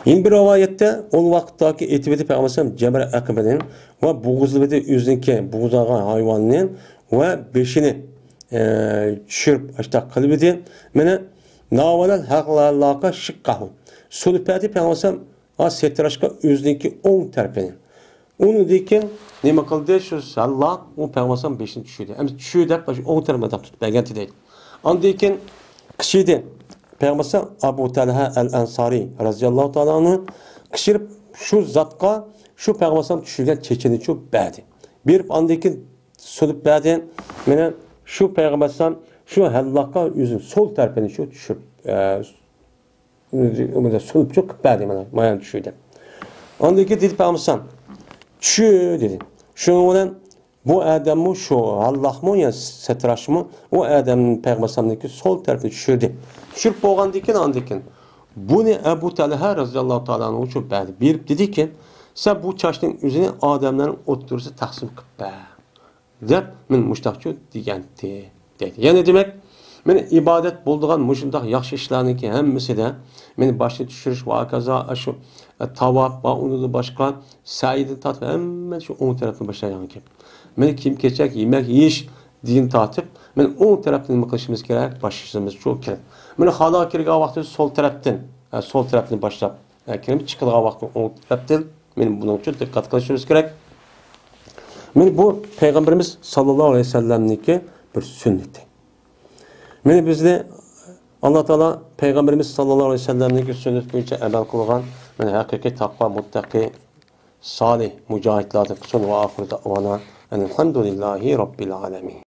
Yine bir rivayette o vaqtdagi etividi Peygamber sallallahu aleyhi ve sellem Cemre Akbe'nin ve buğuzluvidi üzünki buğzagan hayvanının ve beşini çırp işte kılbidi mene navalal haqlarlaqa şıqqahu. Sulpati Peygamber sallallahu aleyhi ve sellem setraşqa üzünki 10 tarafını. Onu diken nima qildi shu Allah u Peygamber besini tushdi. Endi tushdi deb o'ng tarafdan tutib berganti deydi. Ondan keyin qishidi Peygamber Abu Talha al-Ansari radhiyallohu ta'ala anhu qishirib shu zatqa shu Peygamber tushirgan chechini chu berdi. Berib ondan keyin sulib berdi. Mana shu Peygamber shu Allahqa o'zi sol tarafini shu tushib unda sulib chu berdi mana tushdi. Ondan keyin dedi Peygamber şu dedi. Şunun bilen bu Adem'u şu Allah mı ya setraş mı o Adem'in peygamberindeki sol tarafını düşürdü. Düşürüp boğandıkken andıkken. Bunu Ebu Talha radıyallahu ta'ala anhu çok beğendi. Bir dedi ki sen bu çaştın üzerine Adem'lerin oturursa taksim kıp be. Dep men muştakçı diyendi. Dedi. Yani demek men ibadet bulduğun muşundak yaxşı işlerini ki hemmisi de meni başta düşürüş ve akaza şu tavaf ve onu da başka sayidin tatip hemen şu on tarafını başlayan ki. Meni kim keçek yemek yiyiş din tatip men on tarafını kılışımız gerek başlayışımız çok gerek. Meni hala kirga vakti sol tarafını başlap kirimi çıkılga vakti on taraftan men bunun için dikkat kılışımız gerek. Men bu Peygamberimiz sallallahu aleyhi ve sellem'niki bir sünneti. Men bizde Allah Teala Peygamberimiz sallallahu aleyhi ve sellem'deki sünnet boyunca amel kılgan men hakiki takva muttaki salih mücahitlerden kısun ve ahirde ona elhamdülillahi rabbil alemin.